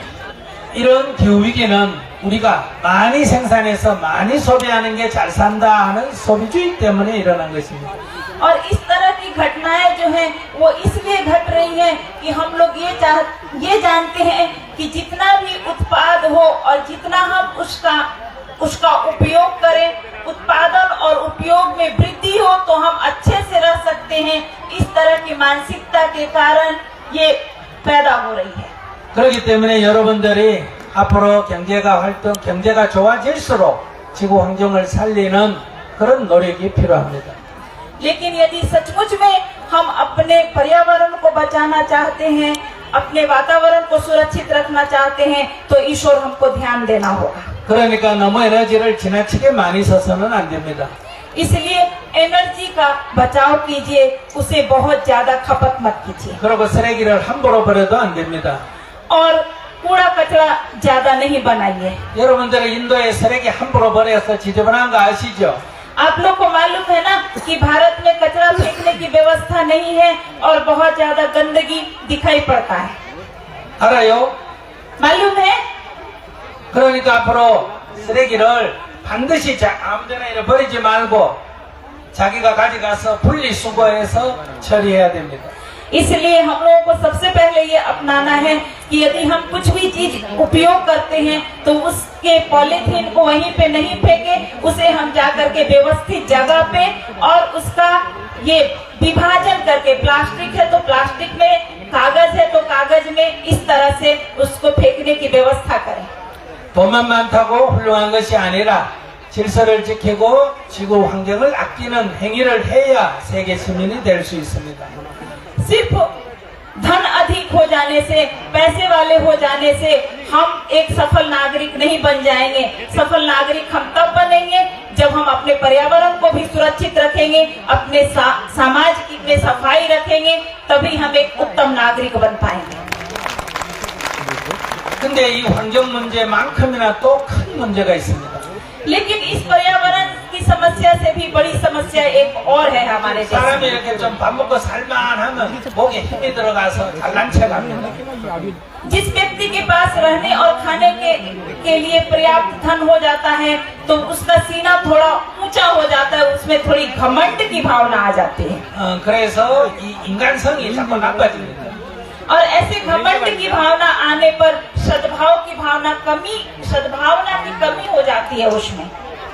[SPEAKER 2] 이런 기후 위기는 우리가 많이 생산해서 많이 소비하는 게 잘 산다 하는 소비주의 때문에 일어난 것입니다.
[SPEAKER 1] और इस तरह की घटनाएं जो हैं वो इसलिए घट रही हैं कि हम लोग ये जानते हैं कि जितना भी उत्पाद हो और जितना हम उसका उपयोग करें, उत्पादन और उपयोग में वृद्धि हो तो हम अच्छे से रह सकते हैं। इस तरह की मानसिकता के कारण ये पैदा हो रही है।
[SPEAKER 2] 그렇기 때문에 여러분들이 앞으로 경제가 좋아질수록 지구 환경을 살리는 그런 노력이 필요합니다.
[SPEAKER 1] लेकिन यदि सचमुच में हम अपने पर्यावरण को बचाना चाहते हैं, अपने वातावरण को सुरक्षित रखना चाहते हैं, तो ईश्वर हमको ध्यान देना होगा।
[SPEAKER 2] 그러니까 너무 에너지를 지나치게 많이 써서는 안 됩니다.
[SPEAKER 1] इसलिए एनर्जी का बचाव कीजिए, उसे बहुत ज्यादा खपत मत कीजिए।
[SPEAKER 2] 그리고 쓰레기를 함부로 버려도 안 됩니다.
[SPEAKER 1] और कूड़ा कचरा ज्यादा नहीं बनाइए।
[SPEAKER 2] 여러분들은 인도에 쓰레기 함부로 버려서 지저분한 거 아시죠?
[SPEAKER 1] आप लोग को मालूम है ना कि भारत में कचरा फेंकने की व्यवस्था नहीं है और बहुत ज्यादा गंदगी दिखाई पड़ता है।
[SPEAKER 2] 알아요?
[SPEAKER 1] मालूम है?
[SPEAKER 2] 그러니까 앞으로 쓰레기를 반드시 아무데나 이렇게 버리지 말고 자기가 가져가서 분리수거해서 처리해야 됩니다.
[SPEAKER 1] इसलिए हम लोगों को सबसे पहले ये अपनाना है कि यदि हम कुछ भी चीज उपयोग करते हैं तो उसके पॉलीथीन को वहीं पे नहीं फेंके, उसे हम जाकर के व्यवस्थित जगह पे और उसका ये विभाजन करके, प्लास्टिक है तो प्लास्टिक में, कागज है तो कागज में, इस तरह से उसको फेंकने की व्यवस्था करें।
[SPEAKER 2] 돈만 많다고 훌륭한 것이 아니라 질서를 지키고 지구 환경을 아끼는 행위를 해야 세계 시민이 될 수 있습니다.
[SPEAKER 1] सिर्फ धन अधिक हो जाने से, पैसे वाले हो जाने से हम एक सफल नागरिक नहीं बन जाएंगे। सफल नागरिक हम तब बनेंगे जब हम अपने पर्यावरण को भी सुरक्षित रखेंगे, अपने समाज में सफाई रखेंगे, तभी हम एक उत्तम नागरिक बन पाएंगे।
[SPEAKER 2] 근데 이 환경 문제만큼이나 또 큰 문제가 있습니다.
[SPEAKER 1] लेकिन इस पर्यावरण की समस्या से भी बड़ी समस्या एक और है हमारे देश
[SPEAKER 2] 사람이
[SPEAKER 1] में।
[SPEAKER 2] 이렇게 좀 밥 먹고 살만하면 목에 힘이 들어가서 잘난 척합니다.
[SPEAKER 1] जिस व्यक्ति के पास रहने और खाने के लिए पर्याप्त धन हो जाता है तो उसका सीना थोड़ा ऊंचा हो जाता है, उसमें थोड़ी घमंड की भावना आ जाती है।
[SPEAKER 2] 그래서 이 인간성이 자꾸 나빠집니다.
[SPEAKER 1] और ऐसे घमंड की भावना आने पर सद्भाव की सद्भावना की कमी हो जाती है उसमें।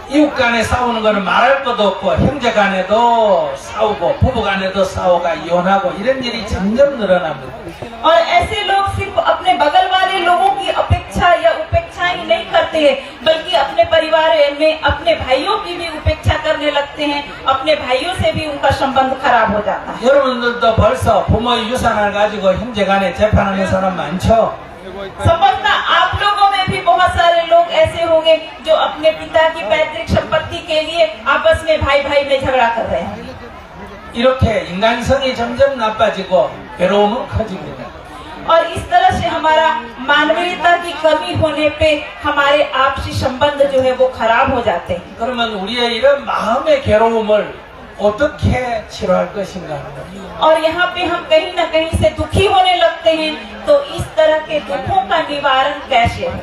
[SPEAKER 2] 이웃 간에 싸우는 거는 말할 것도 없고 형제 간에도 싸우고 부부 간에도 싸우고 이혼하고 이런 일이 점점 늘어납니다.
[SPEAKER 1] और ऐसे लोग सिर्फ अपने बगल वाले लोगों की अपेक्षा या उपेक्षा ही नहीं करते हैं, बल्कि अपने परिवार में अपने भाइयों की भी उपेक्षा करने लगते हैं, अपने भाइयों से भी उनका संबंध खराब हो जाता है।
[SPEAKER 2] 여러분들도 벌써 부모의 유산을 가지고 형제 간에 재판하는 사람 많죠?
[SPEAKER 1] संभवतः आप लोगों में भी बहुत सारे लोग ऐसे होंगे जो अपने पिता की पैतृक संपत्ति के लिए आपस में भाई भाई में झगड़ा कर रहे हैं।
[SPEAKER 2] 이렇게 인간성이 점점 나빠지고 괴로움은 커집니다.
[SPEAKER 1] और इस तरह से हमारा मानवीयता की कमी होने पे हमारे आपसी संबंध जो है वो खराब हो जाते हैं।
[SPEAKER 2] 그러면 우리의 이런 마음의 괴로움을 어떻게 치료할 것인가 하는 겁니다.
[SPEAKER 1] और यहाँ पे हम कहीं न कहीं से दुखी होने लगते हैं, तो इस तरह के दुखों का निवारण कैसे हो?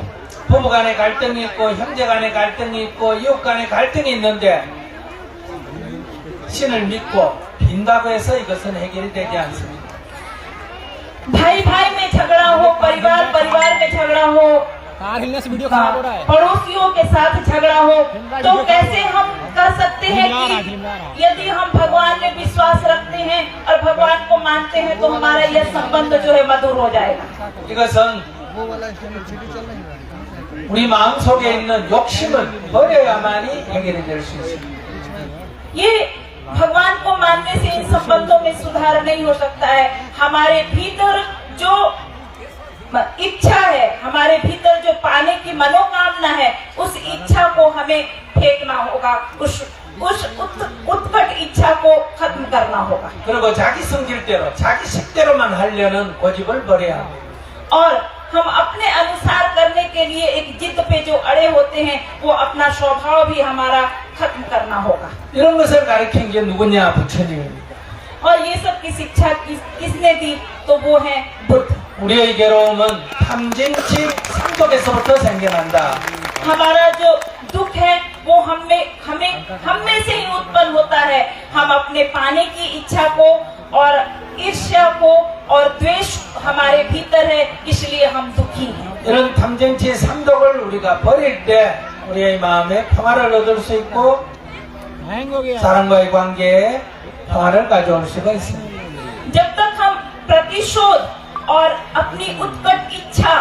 [SPEAKER 2] 부부 간에 갈등이 있고 형제 간에 갈등이 있고 이웃 간에 갈등이 있는데 신을 믿고 빈다고 해서 이것은 해결이 되지 않습니다.
[SPEAKER 1] भाई भाई में झगड़ा हो, परिवार परिवार में झगड़ा हो, पड़ोसियों के साथ झगड़ा हो, तो कैसे हम कह सकते हैं कि यदि हम भगवान में विश्वास रखते हैं और भगवान को मानते हैं तो हमारा यह संबंध जो है मधुर हो जाएगा।
[SPEAKER 2] 이것은 우리 마음속에 있는 욕심을 버려야만이 해결이 될 수 있습니다.
[SPEAKER 1] ये भगवान को मानने से इन संबंधों में सुधार नहीं हो सकता है। हमारे भीतर जो इच्छा है, हमारे भीतर जो पाने की मनोकामना है, उस इच्छा को हमें फेंकना होगा, उस उत्कट इच्छा को खत्म करना होगा।
[SPEAKER 2] 그리고 자기 성질대로, 자기 식대로만 하려는 고집을 버려야 합니다.
[SPEAKER 1] और हम अपने अनुसार करने के लिए एक जिद पे जो अड़े होते हैं, वो अपना स्वभाव भी हमारा खत्म करना होगा।
[SPEAKER 2] 이런 것을 가르친 게 누구냐? 부처님입니다.
[SPEAKER 1] और ये सब की शिक्षा किसने दी? तो वो है बुद्ध।
[SPEAKER 2] 우리의 괴로움은 탐진치 삼독에서부터 생겨난다.
[SPEAKER 1] हमारा जो दुख है वो हम में से ही उत्पन्न होता है। हम अपने पाने की इच्छा को और ईर्ष्या को और द्वेष हमारे भीतर है, इसलिए हम दुखी हैं।
[SPEAKER 2] 이런 탐진치 삼독을 우리가 버릴 때 우리의 마음에 평화를 얻을 수 있고 사람과의 관계에 평화를 가져올 수가 있습니다.
[SPEAKER 1] जब तक हम प्रतिशोध और अपनी उत्कट इच्छा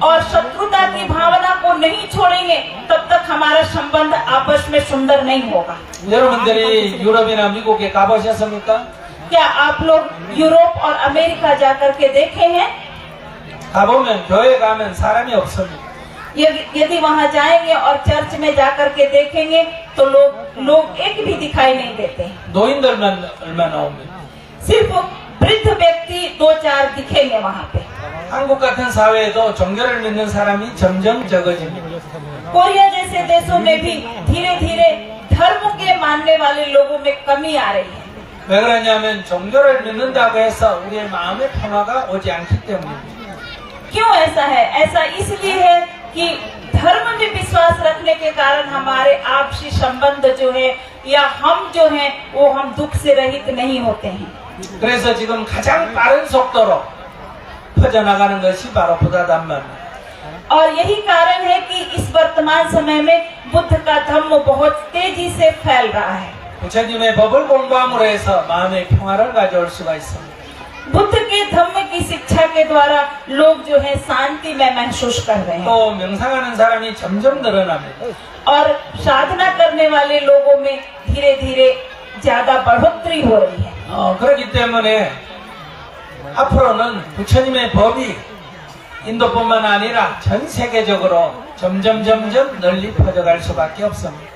[SPEAKER 1] और शत्रुता की भावना को नहीं छोड़ेंगे, तब तक हमारा संबंध आपस में सुंदर नहीं होगा।
[SPEAKER 2] 여러분들이 유럽이나 미국에 가보셨습니까?
[SPEAKER 1] क्या आप लोग यूरोप और अमेरिका जाकर के देखे हैं?
[SPEAKER 2] 가보면 교회 가면 사람이 없습니다.
[SPEAKER 1] यदि वहाँ जाएंगे और चर्च में जाकर के देखेंगे तो लोग एक भी दिखाई नहीं देते।
[SPEAKER 2] 노인들만 얼마 나옵니다.
[SPEAKER 1] सिर्फ वृद्ध व्यक्ति 2-4 दिखेंगे वहाँ पे।
[SPEAKER 2] 한국 같은 사회에도 종교를 믿는 사람이 점점 적어집니다.
[SPEAKER 1] कोरिया जैसे देशों में भी धीरे धीरे धर्म के मानने वाले लोगों में कमी आ रही है।
[SPEAKER 2] 왜 그러냐면 종교를 믿는다고 해서 우리의 마음의 평화가 오지 않기 때문입니다.
[SPEAKER 1] क्यों ऐसा है? ऐसा इसलिए है कि धर्म में विश्वास रखने के कारण हमारे आपसी संबंध जो है या हम जो है वो हम दुख से रहित नहीं होते हैं।
[SPEAKER 2] 그래서 지금 가장 빠른 속도로 퍼져나가는 것이 바로 부다담마입니다.
[SPEAKER 1] और यही कारण है कि इस वर्तमान समय में बुद्ध का धम्म बहुत तेजी से फैल रहा है।
[SPEAKER 2] 부처님의 법을 공부함으로 해서 마음의 평화를 가져올 수가 있습니다.
[SPEAKER 1] बुद्ध के धम्म की शिक्षा के द्वारा लोग जो है शांति में महसूस कर रहे हैं
[SPEAKER 2] 또 명상하는 사람이 점점 늘어납니다.
[SPEAKER 1] और साधना करने वाले लोगों में धीरे धीरे ज्यादा बढ़ोतरी हो रही है।
[SPEAKER 2] 그렇기 때문에 앞으로는 부처님의 법이 인도뿐만 아니라 전 세계적으로 점점 널리 퍼져갈 수밖에 없습니다.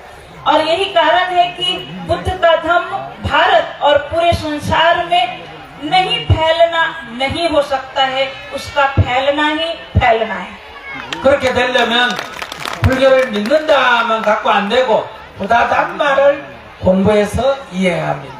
[SPEAKER 1] और यही कारण है कि बुद्ध का धम्म भारत और पूरे संसार में नहीं फैलना नहीं हो सकता है, उसका फैलना ही फैलना है।
[SPEAKER 2] 그렇게 되려면 불교를 믿는다만 갖고 안 되고 부다담마를 공부해서 이해해야 합니다.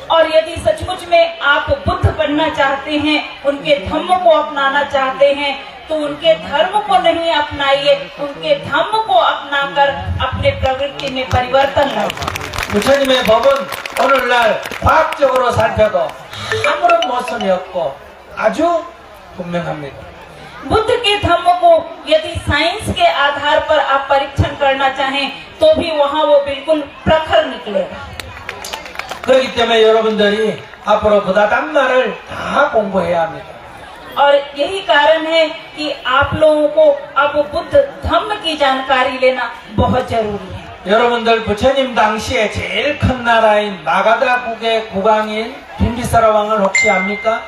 [SPEAKER 1] और यदि सचमुच में आप बुद्ध बनना चाहते हैं, उनके धम्म को अपनाना चाहते हैं, तो उनके धर्म को नहीं अपनाइए, उनके धम्म को अपनाकर अपने प्रवृत्ति में परिवर्तन लाइए।
[SPEAKER 2] 부처님의 법은 오늘날 과학적으로 살펴도 아무런 모순이 없고 아주 분명합니다.
[SPEAKER 1] बुद्ध के धम्म को यदि साइंस के आधार पर आप परीक्षण करना चाहें तो भी वहाँ वो बिल्कुल प्रखर निकलेगा।
[SPEAKER 2] 그렇기 때문에 여러분들이 앞으로 부다담마를 다 공부해야 합니다.
[SPEAKER 1] और यही कारण है कि आप लोगों को अब बुद्ध धम्म की जानकारी लेना बहुत जरूरी है।
[SPEAKER 2] 여러분들 부처님 당시에 제일 큰 나라인 마가다국의 국왕인 빈비사라 왕을 혹시 압니까?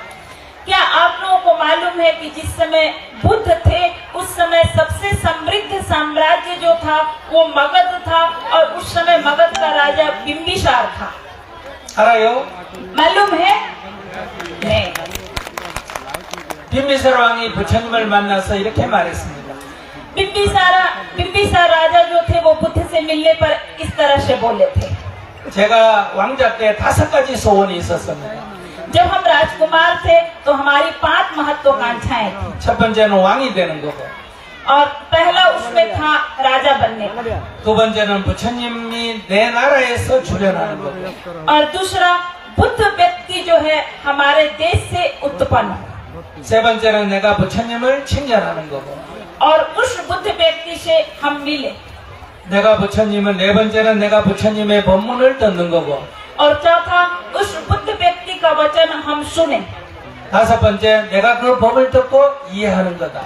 [SPEAKER 1] क्या आप लोगों को मालूम है कि जिस समय बुद्ध थे उस समय सबसे समृद्ध साम्राज्य जो था वो मगध था और उस समय मगध का राजा बिंबिसार था।
[SPEAKER 2] 알아요?
[SPEAKER 1] मालूम है? नहीं।
[SPEAKER 2] 빈비사라 왕이 부처님을 만나서 이렇게 말했습니다.
[SPEAKER 1] बिंबिसार राजा जो थे वो बुद्ध से मिलने पर इस तरह से बोले थे।
[SPEAKER 2] 제가 왕자 때 5가지 소원이 있었습니다.
[SPEAKER 1] जब हम राजकुमार थे तो हमारी 5 महत्वाकांक्षाएं थी।
[SPEAKER 2] 첫 번째는 왕이 되는 거고,
[SPEAKER 1] और पहला उसमें था राजा बनने का,
[SPEAKER 2] 두 번째는 부처님이 내 나라에서 출현하는 거고,
[SPEAKER 1] और दूसरा बुद्ध व्यक्ति जो है हमारे देश से उत्पन्न हो,
[SPEAKER 2] 세 번째는 내가 부처님을 칭찬하는 거고,
[SPEAKER 1] और उस बुद्ध व्यक्ति से हम मिले,
[SPEAKER 2] 내가 부처님을 네 번째는 내가 부처님의 법문을 듣는 거고,
[SPEAKER 1] और चौथा उस बुद्ध व्यक्ति का वचन हम सुने।
[SPEAKER 2] 다섯 번째, 내가 그 법을 듣고 이해하는 거다.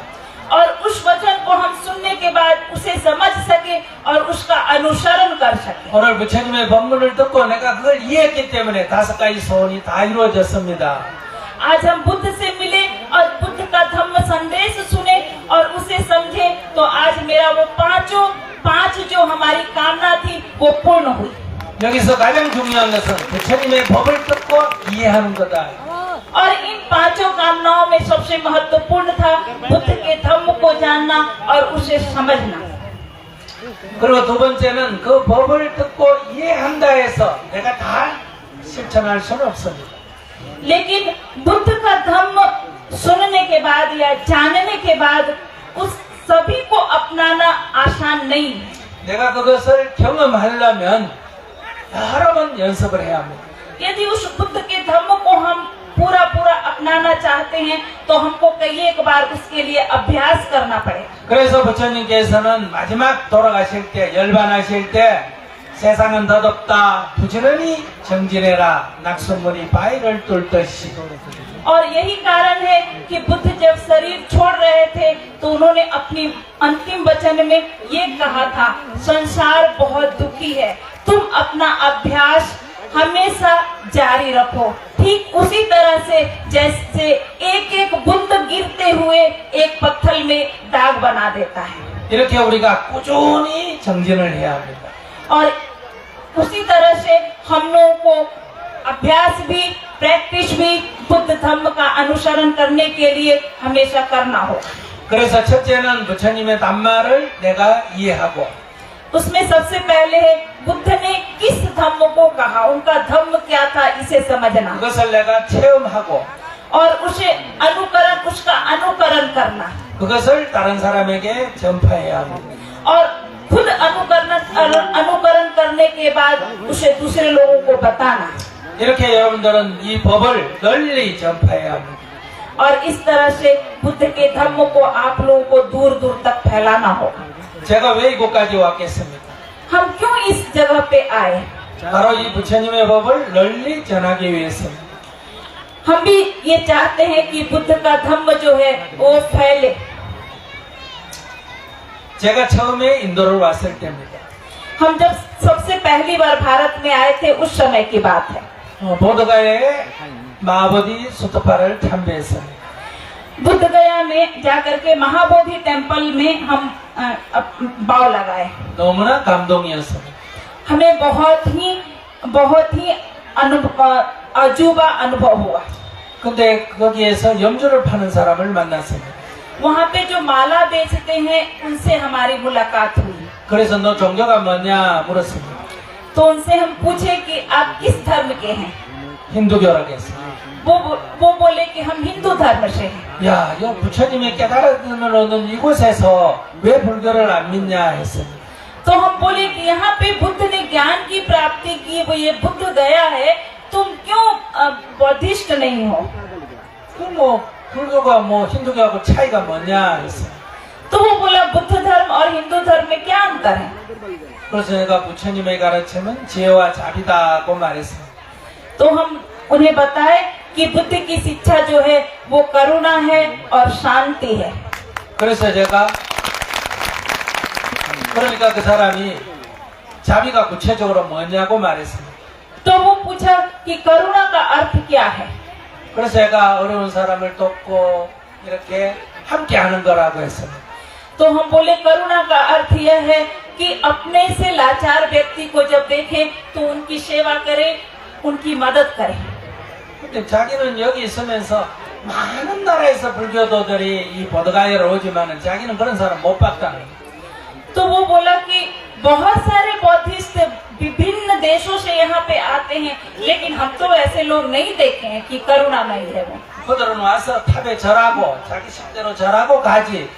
[SPEAKER 1] और उस वचन को हम सुनने के बाद उसे समझ सके और उसका अनुसरण कर सके।
[SPEAKER 2] 오늘 부처님의 법문을 듣고 내가 그걸 이해했기 때문에 다섯 가지 소원이 다 이루어졌습니다.
[SPEAKER 1] आज हम बुद्ध से मिले और बुद्ध का धम्म संदेश सुने और उसे समझे तो आज मेरा वो पांच जो हमारी कामना थी वो पूर्ण हुई।
[SPEAKER 2] 여기서 가장 중요한 것은 부처님의 법을 듣고 이해하는 거다.
[SPEAKER 1] और इन पांचों कामनाओं में सबसे महत्वपूर्ण था बुद्ध के धम्म को जानना और उसे समझना।
[SPEAKER 2] 그리고 두 번째는 그 법을 듣고 이해한다 해서 내가 다 실천할 수는 없습니다.
[SPEAKER 1] लेकिन बुद्ध का धम्म सुनने के बाद या जानने के बाद उस सभी को अपनाना आसान नहीं है।
[SPEAKER 2] 내가 그것을 경험하려면 여러 번 연습을 해야 합니다.
[SPEAKER 1] यदि उस बुद्ध के धम्म को हम पूरा अपनाना चाहते हैं तो हमको कई एक बार उसके लिए अभ्यास करना पड़ेगा।
[SPEAKER 2] 그래서 부처님께서는 마지막 돌아가실 때 열반하실 때 세상은 덧없다 부지런히 정진해라 낙선물이 바위를 뚫듯이.
[SPEAKER 1] और यही कारण है कि बुद्ध जब शरीर छोड़ रहे थे तो उन्होंने अपनी अंतिम वचन में ये कहा था, संसार बहुत दुखी है, तुम अपना अभ्यास हमेशा जारी रखो। ठीक उसी तरह से जैसे एक एक बूंद गिरते हुए एक पत्थर में दाग बना देता है।
[SPEAKER 2] 이렇게 우리가 꾸준히 정진을 해야 합니다.
[SPEAKER 1] और उसी तरह से हम लोगों को अभ्यास भी प्रैक्टिस भी बुद्ध धम्म का अनुसरण करने के लिए हमेशा करना हो।
[SPEAKER 2] 그래서 첫째는 부처님의 담마를 내가 이해하고
[SPEAKER 1] उसमें सबसे पहले है बुद्ध ने किस धम्म को कहा, उनका धम्म क्या था इसे समझना
[SPEAKER 2] 그것을 내가 체험하고
[SPEAKER 1] और उसे उसका अनुकरण करना
[SPEAKER 2] 그것을 다른 사람에게 전파해야 합니다.
[SPEAKER 1] और खुद अनुकरण करने के बाद उसे दूसरे लोगों को बताना।
[SPEAKER 2] 이렇게 여러분들은 이 법을 널리 전파해야 합니다.
[SPEAKER 1] और इस तरह से बुद्ध के धम्म को आप लोगों को दूर दूर तक फैलाना होगा।
[SPEAKER 2] 제가 왜 이곳까지 왔겠습니까?
[SPEAKER 1] हम क्यों इस जगह पे आए?
[SPEAKER 2] 바로 이 부처님의 법을 널리 전하기 위해서입니다.
[SPEAKER 1] हम भी ये चाहते हैं कि बुद्ध का धम्म जो है वो फैले।
[SPEAKER 2] 제가 처음에 인도를 왔을 때입니다.
[SPEAKER 1] हम जब सबसे पहली बार भारत में आए थे उस समय की बात है।
[SPEAKER 2] 보드가의 마보디 수트파를 참배했습니다.
[SPEAKER 1] बुद्ध गया में जाकर के महाबोधि टेम्पल में हम बाव लगाए।
[SPEAKER 2] 너무나 감동이었습니다.
[SPEAKER 1] हमें बहुत ही अजूबा अनुभव हुआ।
[SPEAKER 2] 근데 거기에서 염주를 파는 사람을 만났습니다.
[SPEAKER 1] वहाँ पे जो माला बेचते हैं उनसे हमारी मुलाकात हुई।
[SPEAKER 2] 그래서 너 종교가 뭐냐 물었습니다.
[SPEAKER 1] तो उनसे हम पूछे कि आप किस धर्म के हैं?
[SPEAKER 2] 힌두교라고 했습니다.
[SPEAKER 1] वो बोले कि हम हिंदू धर्म से हैं।
[SPEAKER 2] 야, 이 부처님의 깨달음을 얻는 이곳에서 왜 불교를 안 믿냐 했습니다.
[SPEAKER 1] तो हम बोले कि यहाँ पे बुद्ध ने ज्ञान की प्राप्ति की, वो ये बुद्ध गया है, तुम क्यों बौद्धिस्ट नहीं हो?
[SPEAKER 2] 불교가 힌두교하고 차이가 뭐냐 했어요.
[SPEAKER 1] तो वो बोला बुद्ध धर्म और हिंदू धर्म में क्या अंतर है?
[SPEAKER 2] 그래서 내가 부처님의 가르침은 지혜와 자비다고 말했습니다.
[SPEAKER 1] तो हम उन्हें बताए कि बुद्ध की शिक्षा जो है वो करुणा है और शांति है।
[SPEAKER 2] 그래서 제가 그러니까 그 사람이 자비가 구체적으로 뭐냐고 말했습니다.
[SPEAKER 1] तो वो पूछा कि करुणा का अर्थ क्या है?
[SPEAKER 2] 그래서 제가 어려운 사람을 돕고 이렇게 함께 하는 거라고 했습니다.
[SPEAKER 1] तो हम बोले करुणा का अर्थ यह है कि अपने से लाचार व्यक्ति को जब देखें तो उनकी सेवा करें, उनकी मदद करें।
[SPEAKER 2] 근데 자기는 여기 있으면서 많은 나라에서 불교도들이 이 보드가야를 오지만은 자기는 그런 사람 못 봤다는 거예요.
[SPEAKER 1] तो वो बोला कि बहुत सारे बौद्धिस्ट विभिन्न देशों से यहाँ पे आते हैं, लेकिन हम तो ऐसे लोग नहीं देखे हैं कि करुणा नहीं है वो।
[SPEAKER 2] 그들은 와서 탑에 절하고 자기 식대로 절하고 가지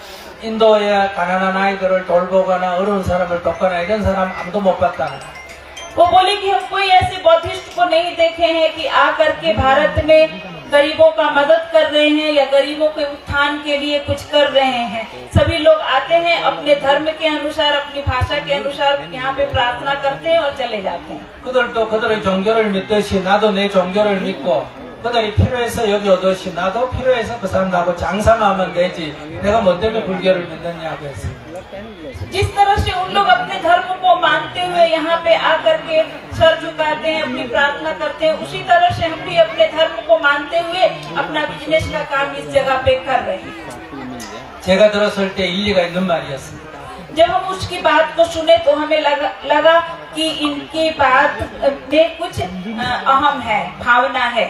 [SPEAKER 2] 인도의 가난한 아이들을 돌보거나 어려운 사람을 돕거나 이런 사람 아무도 못 봤다는 거예요.
[SPEAKER 1] वो बोले कि हम कोई ऐसे बौद्धिस्ट को नहीं देखे हैं कि आकर के भारत में गरीबों का मदद कर रहे हैं या गरीबों के उत्थान के लिए कुछ कर रहे हैं। सभी लोग आते हैं अपने धर्म के अनुसार, अपनी भाषा के अनुसार यहाँ पे प्रार्थना करते हैं और चले जाते हैं।
[SPEAKER 2] 그들도 그들의 종교를 믿듯이 나도 내 종교를 믿고 그들이 필요해서 여기 오듯이 나도 필요해서 그 사람 나하고 장사만 하면 되지 내가 뭐 때문에 불교를 믿느냐고 했어.
[SPEAKER 1] जिस तरह से उन लोग अपने धर्म को मानते हुए यहाँ पे आकर के सर झुकाते हैं, अपनी प्रार्थना करते हैं, उसी तरह से हम भी अपने धर्म को मानते हुए अपना बिजनेस का काम इस जगह पे कर रहे हैं।
[SPEAKER 2] 제가 들었을 때 일리가 있는 말이었어요.
[SPEAKER 1] जब हम उसकी बात को सुने तो हमें लगा कि इनकी बात में कुछ अहम है, भावना है।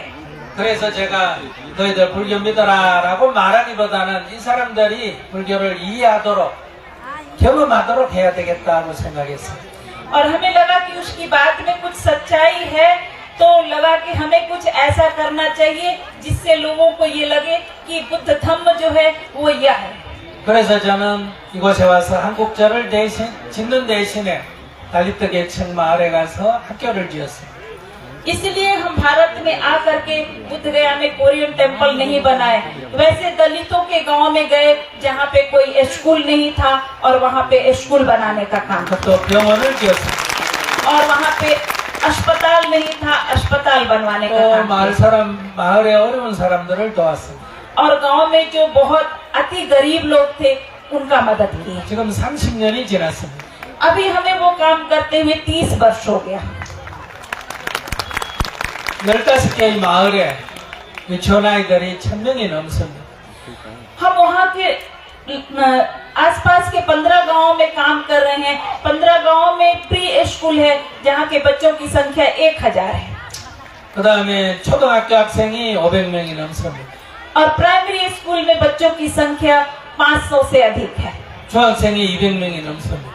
[SPEAKER 2] 그래서 제가 너희들 불교 믿어라라고 말하기보다는 이 사람들이 불교를 이해하도록 경험하도록 해야 되겠다고 생각했어요.
[SPEAKER 1] और हमें लगा कि उसकी बात में कुछ सच्चाई है, तो लगा कि हमें कुछ ऐसा करना चाहिए जिससे लोगों को ये लगे कि बुद्ध धम्म जो है वो यह है।
[SPEAKER 2] 그래서 저는 이곳에 와서 한국절을 짓는 대신에 달리트 계층 마을에 가서 학교를 지었어요.
[SPEAKER 1] इसलिए हम भारत में आकर के बुद्ध गया में कोरियन टेम्पल नहीं बनाए, वैसे दलितों के गांव में गए जहाँ पे कोई स्कूल नहीं था और वहाँ पे स्कूल बनाने का काम,
[SPEAKER 2] 또 병원을 지었어요.
[SPEAKER 1] और वहाँ पे अस्पताल नहीं था, अस्पताल बनवाने का
[SPEAKER 2] 또
[SPEAKER 1] काम,
[SPEAKER 2] 마을의 어려운 사람들을 도왔어요.
[SPEAKER 1] और गांव में जो बहुत अति गरीब लोग थे उनका मदद की।
[SPEAKER 2] 지금 30년이 지났습니다.
[SPEAKER 1] अभी हमें वो काम करते हुए 30 वर्ष हो गया।
[SPEAKER 2] 15개의 마을에 유치원 아이들이 1000명이 넘습니다.
[SPEAKER 1] हम वहाँ के आसपास के 15 गांवों में काम कर रहे हैं। 15 गांवों में प्री स्कूल है जहाँ के बच्चों की संख्या 1000 है,
[SPEAKER 2] 그 다음에 초등학교 학생이 500명이 넘습니다.
[SPEAKER 1] और प्राइमरी स्कूल में बच्चों की संख्या 500 से अधिक है।
[SPEAKER 2] 중학생이 200명이 넘습니다.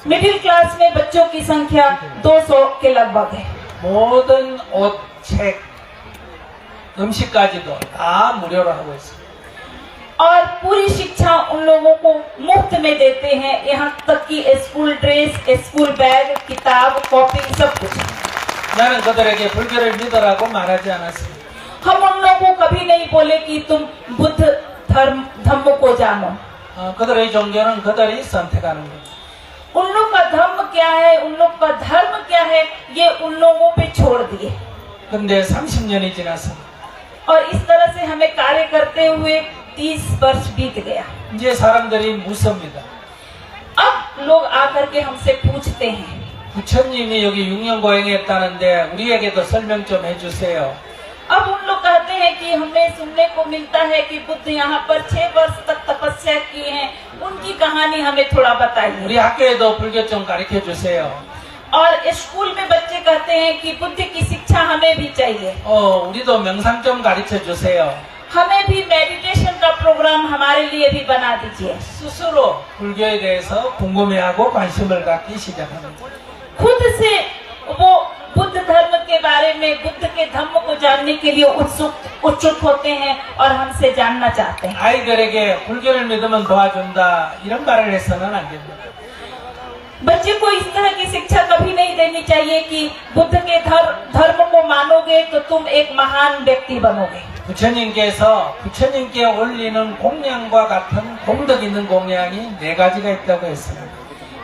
[SPEAKER 1] मिडिल क्लास में बच्चों की संख्या 200 के लगभग है।
[SPEAKER 2] 모든 옷, 책, 음식까지도 다 무료로 하고 있습니다.
[SPEAKER 1] और पूरी शिक्षा उन लोगों को मुफ्त में देते हैं, यहाँ तक कि स्कूल ड्रेस, स्कूल बैग, किताब, कॉपी सब कुछ।
[SPEAKER 2] 나는 그들에게 불교를 믿으라고 말하지 않았습니다.
[SPEAKER 1] हम उन लोगों को कभी नहीं बोले कि तुम बुद्ध धम्म को जानो।
[SPEAKER 2] 그들의 종교는 그들이 선택하는 거예요.
[SPEAKER 1] उन लोग का धर्म क्या है, उन लोग का धर्म क्या है, ये उन लोगों पे छोड़ दिए।
[SPEAKER 2] 근데 30년이 지났습니다.
[SPEAKER 1] और इस तरह से हमें कार्य करते हुए 30 वर्ष बीत गया।
[SPEAKER 2] 이제 사람들이 묻습니다.
[SPEAKER 1] अब लोग आकर के हमसे पूछते हैं,
[SPEAKER 2] 부처님이 여기 6년 고행했다는데 우리에게도 설명 좀 해주세요.
[SPEAKER 1] अब उन लोग कहते हैं कि हमें सुनने को मिलता है कि बुद्ध यहाँ पर 6 वर्ष तक तपस्या की है, उनकी कहानी हमें थोड़ा बताइए।
[SPEAKER 2] 우리 학교에도 불교 좀 가르쳐 주세요.
[SPEAKER 1] और स्कूल में बच्चे कहते हैं कि बुद्ध की शिक्षा हमें भी चाहिए,
[SPEAKER 2] 우리도 명상 좀 가르쳐 주세요.
[SPEAKER 1] हमें भी मेडिटेशन का प्रोग्राम हमारे लिए भी बना दीजिए।
[SPEAKER 2] 스스로 불교에 대해서 궁금해하고 관심을 갖기 시작합니다.
[SPEAKER 1] खुद से वो बुद्ध धर्म के बारे में, बुद्ध के धम्म को जानने के लिए उत्सुक होते हैं और हमसे जानना चाहते हैं।
[SPEAKER 2] 아이들에게 불교를 믿으면 도와준다 이런 말을 해서는 안 됩니다.
[SPEAKER 1] बच्चे को इस तरह की शिक्षा कभी नहीं देनी चाहिए कि बुद्ध के धर्म को मानोगे तो तुम एक महान व्यक्ति बनोगे।
[SPEAKER 2] 부처님께서 부처님께 올리는 공양과 같은 공덕 있는 공양이 4가지가 있다고 했습니다.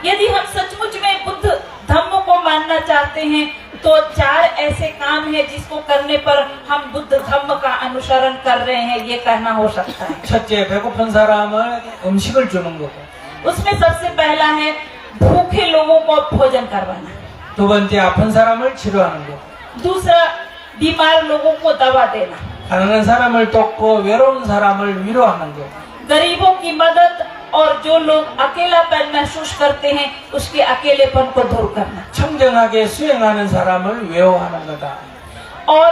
[SPEAKER 1] यदि हम सचमुच में बुद्ध धम्म को मानना चाहते हैं तो 4 ऐसे काम हैं जिसको करने पर हम बुद्ध धम्म का अनुसरण कर रहे हैं, ये कहना हो सकता है।
[SPEAKER 2] 첫째, 배고픈 사람을 음식을 주는 거고.
[SPEAKER 1] उसमें सबसे पहला है भूखे लोगों को भोजन करवाना।
[SPEAKER 2] 두 번째, 아픈 사람을 치료하는 거.
[SPEAKER 1] दूसरा, बीमार लोगों को दवा देना।
[SPEAKER 2] 가난한 사람을 돕고 외로운 사람을 위로하는 거.
[SPEAKER 1] गरीबों की मदद और जो लोग अकेलापन महसूस करते हैं उसके अकेलेपन को दूर करना।
[SPEAKER 2] 청정하게 수행하는 사람을 외워하는 거다.
[SPEAKER 1] और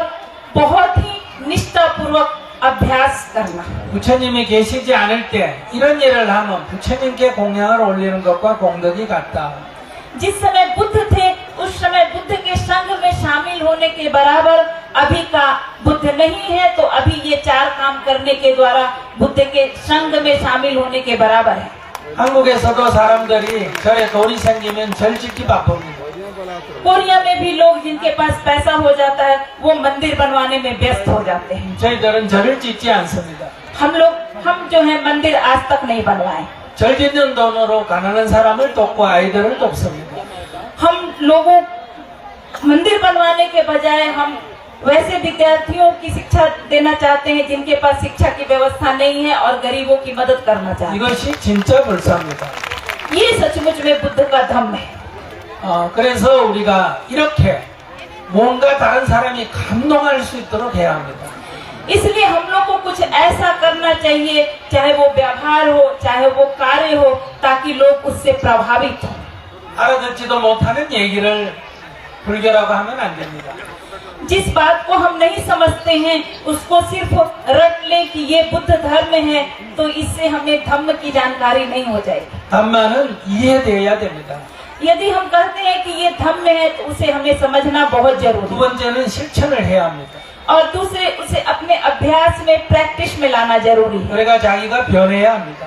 [SPEAKER 1] बहुत ही निष्ठापूर्वक अभ्यास करना।
[SPEAKER 2] 부처님이 계시지 않을 때 이런 일을 하면 부처님께 공양을 올리는 것과 공덕이 같다.
[SPEAKER 1] जिस समय बुद्ध थे उस समय बुद्ध के संग में शामिल होने के बराबर अभी का बुद्ध नहीं है, तो अभी ये 4 काम करने के द्वारा बुद्ध के संग में शामिल होने के बराबर है।
[SPEAKER 2] 한국에서도 사람들이 절에 돈이 생기면 절 짓기 바쁩니다.
[SPEAKER 1] कोरिया में भी लोग जिनके पास पैसा हो जाता है वो मंदिर बनवाने में व्यस्त हो जाते हैं।
[SPEAKER 2] 저희들은 절을 짓지 않습니다.
[SPEAKER 1] हम जो है मंदिर आज तक नहीं बनवाए।
[SPEAKER 2] 절 짓는 돈으로 가난한 사람을 돕고 아이들을 돕습니다.
[SPEAKER 1] हम लोगों मंदिर बनवाने के बजाय हम वैसे विद्यार्थियों की शिक्षा देना चाहते हैं जिनके पास शिक्षा की व्यवस्था नहीं है और गरीबों की मदद करना चाहते
[SPEAKER 2] 이것이 진짜 불사입니다.
[SPEAKER 1] हैं। ये सचमुच में बुद्ध का धम्म है।
[SPEAKER 2] 그래서 우리가 이렇게 뭔가 다른 사람이 감동할 수 있도록 해야 합니다.
[SPEAKER 1] इसलिए हम लोग को कुछ ऐसा करना चाहिए, चाहे वो व्यवहार हो, चाहे वो कार्य हो, ताकि लोग उससे प्रभावित हो।
[SPEAKER 2] 알아듣지도 못하는 얘기를 불교라고 하면 안 됩니다.
[SPEAKER 1] जिस बात को हम नहीं समझते हैं उसको सिर्फ रट ले कि ये बुद्ध धर्म है, तो इससे हमें धम्म की जानकारी नहीं हो जाएगी।
[SPEAKER 2] 담마는 이해되어야 됩니다.
[SPEAKER 1] यदि हम कहते हैं कि ये धम्म है तो उसे हमें समझना बहुत
[SPEAKER 2] 두
[SPEAKER 1] जरूरी है।
[SPEAKER 2] 번째는 실천을 해야 합니다.
[SPEAKER 1] और दूसरे उसे अपने अभ्यास में, प्रैक्टिस में लाना जरूरी है।
[SPEAKER 2] 그래가 자기가 변해야 합니다.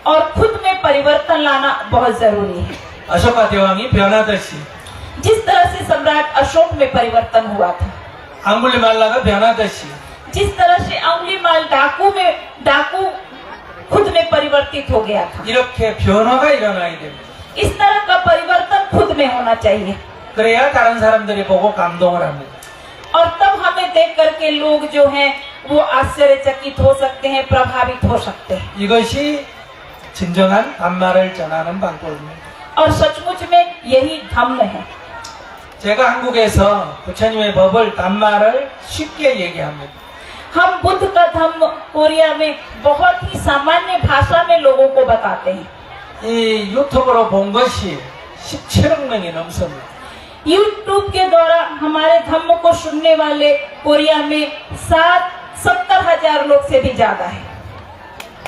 [SPEAKER 1] और खुद में परिवर्तन लाना बहुत जरूरी है।
[SPEAKER 2] अशोका 대왕이 변하듯이
[SPEAKER 1] जिस तरह से सम्राट अशोक में परिवर्तन हुआ था,
[SPEAKER 2] 앙굴리말라가 변하듯이
[SPEAKER 1] जिस तरह से अंगुलीमाल डाकू खुद में परिवर्तित हो गया था,
[SPEAKER 2] 이렇게 변화가 일어나야 됩니다.
[SPEAKER 1] इस तरह का परिवर्तन खुद में होना चाहिए।
[SPEAKER 2] 그래야 다른 사람들이 보고 감동을 합니다.
[SPEAKER 1] और तब हमें देख करके लोग जो हैं वो आश्चर्यचकित हो सकते हैं, प्रभावित हो सकते हैं।
[SPEAKER 2] 이것이 진정한 담마를 전하는 방법입니다.
[SPEAKER 1] और सचमुच में यही धम्म है।
[SPEAKER 2] 제가 한국에서 부처님의 법을 담마를 쉽게 얘기합니다.
[SPEAKER 1] हम बुद्ध का धम्म कोरिया में बहुत ही सामान्य भाषा में लोगों को बताते हैं।
[SPEAKER 2] 이 유튜브로 본 것이 17억 명이 넘습니다.
[SPEAKER 1] YouTube के द्वारा हमारे धम्म को सुनने वाले कोरिया में 70,000 लोग से भी ज्यादा है।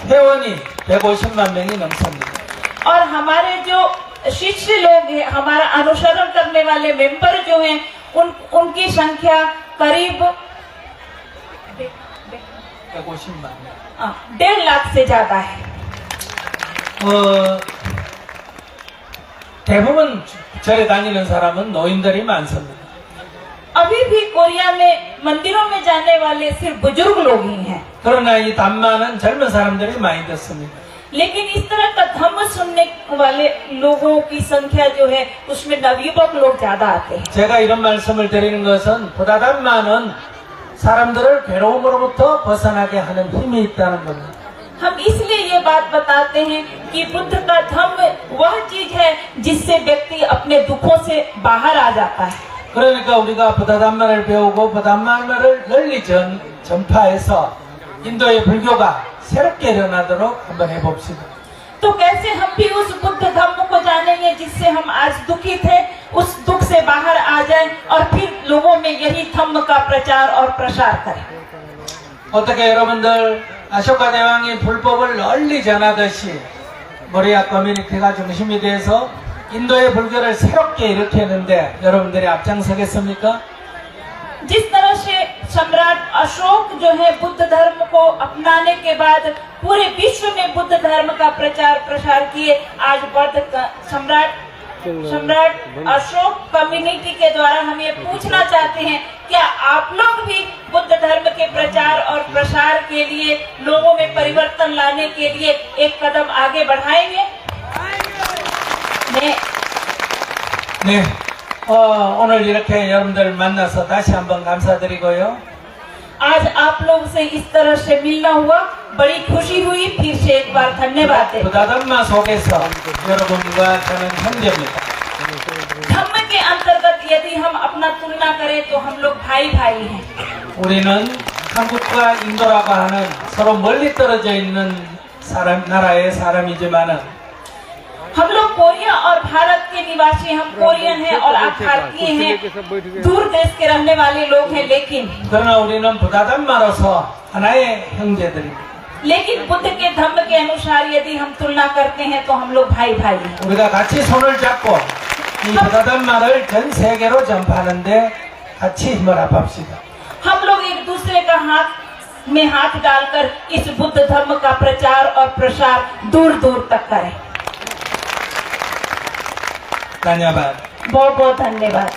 [SPEAKER 2] 회원이 150만 명이 넘습니다.
[SPEAKER 1] और हमारे जो शिष्य लोग हैं, हमारा अनुसरण करने वाले मेंबर जो हैं, उनकी संख्या करीब
[SPEAKER 2] 150만 명.
[SPEAKER 1] 1.5 लाख से ज्यादा है।
[SPEAKER 2] 대부분 절에 다니는 사람은 노인들이 많습니다.
[SPEAKER 1] अभी भी कोरिया में मंदिरों में जाने वाले सिर्फ बुजुर्ग लोग ही हैं।
[SPEAKER 2] 그러나 이 담마는 젊은 사람들이 많이 듣습니다.
[SPEAKER 1] लेकिन इस तरह का धम्म सुनने वाले लोगों की संख्या जो है उसमें नवयुवक लोग ज्यादा आते हैं।
[SPEAKER 2] 제가 이런 말씀을 드리는 것은 부다담마는 사람들을 괴로움으로부터 벗어나게 하는 힘이 있다는 겁니다.
[SPEAKER 1] हम इसलिए ये बात बताते हैं कि बुद्ध का धम्म वह चीज है जिससे व्यक्ति अपने दुखों से बाहर आ जाता है।
[SPEAKER 2] 그러니까 우리가 부다담마를 배우고 부다담마를 널리 전파해서 인도의 불교가 새롭게 일어나도록 한번 해봅시다.
[SPEAKER 1] तो कैसे हम भी उस बुद्ध धम्म को जानेंगे जिससे हम आज दुखी थे, उस दुख से बाहर आ जाएं और फिर लोगों में यही धम्म का प्रचार और प्रसार करें।
[SPEAKER 2] 어떻게 여러분들 아쇼카 대왕이 불법을 널리 전하듯이 모리아 커뮤니티가 중심이 돼서 인도의 불교를 새롭게 일으켰는데 여러분들이 앞장서겠습니까?
[SPEAKER 1] जिस तरह से सम्राट अशोक जो है बुद्ध धर्म को अपनाने के बाद पूरे विश्व में बुद्ध धर्म का प्रचार प्रसार किए, आज सम्राट अशोक कम्युनिटी के द्वारा हम ये पूछना चाहते हैं, क्या आप लोग भी बुद्ध धर्म के प्रचार और प्रसार के लिए, लोगों में परिवर्तन लाने के लिए एक कदम आगे बढ़ाएंगे?
[SPEAKER 2] 네. 오늘 이렇게 여러분들 만나서 다시 한번 감사드리고요.
[SPEAKER 1] आज आप लोग से इस तरह से मिलना हुआ, बड़ी खुशी हुई। फिर से एक बार धन्यवाद है।
[SPEAKER 2] 부다담마 속에서 여러분과 저는 형제입니다.
[SPEAKER 1] धम्म के अंतर्गत यदि हम अपना तुलना करें तो हम लोग भाई भाई हैं।
[SPEAKER 2] 우리는 한국과 인도라고 하는 서로 멀리 떨어져 있는 나라의 사람이지만은
[SPEAKER 1] हम लोग कोरिया और भारत के निवासी, हम कोरियन हैं और आप भारतीय हैं, दूर देश के रहने वाले लोग हैं,
[SPEAKER 2] 그러나 우리는 부다담마로서 하나의 형제들입니다.
[SPEAKER 1] लेकिन बुद्ध के धम्म के अनुसार यदि हम तुलना करते हैं तो हम लोग भाई भाई हैं।
[SPEAKER 2] 우리가 같이 손을 잡고 이 부다담마를 전 세계로 전파하는데 같이 힘을 합합시다.
[SPEAKER 1] हम लोग एक दूसरे का हाथ में हाथ डालकर इस बुद्ध धर्म का प्रचार और प्रसार दूर दूर तक करें।
[SPEAKER 2] धन्यवाद।
[SPEAKER 1] बहुत बहुत धन्यवाद।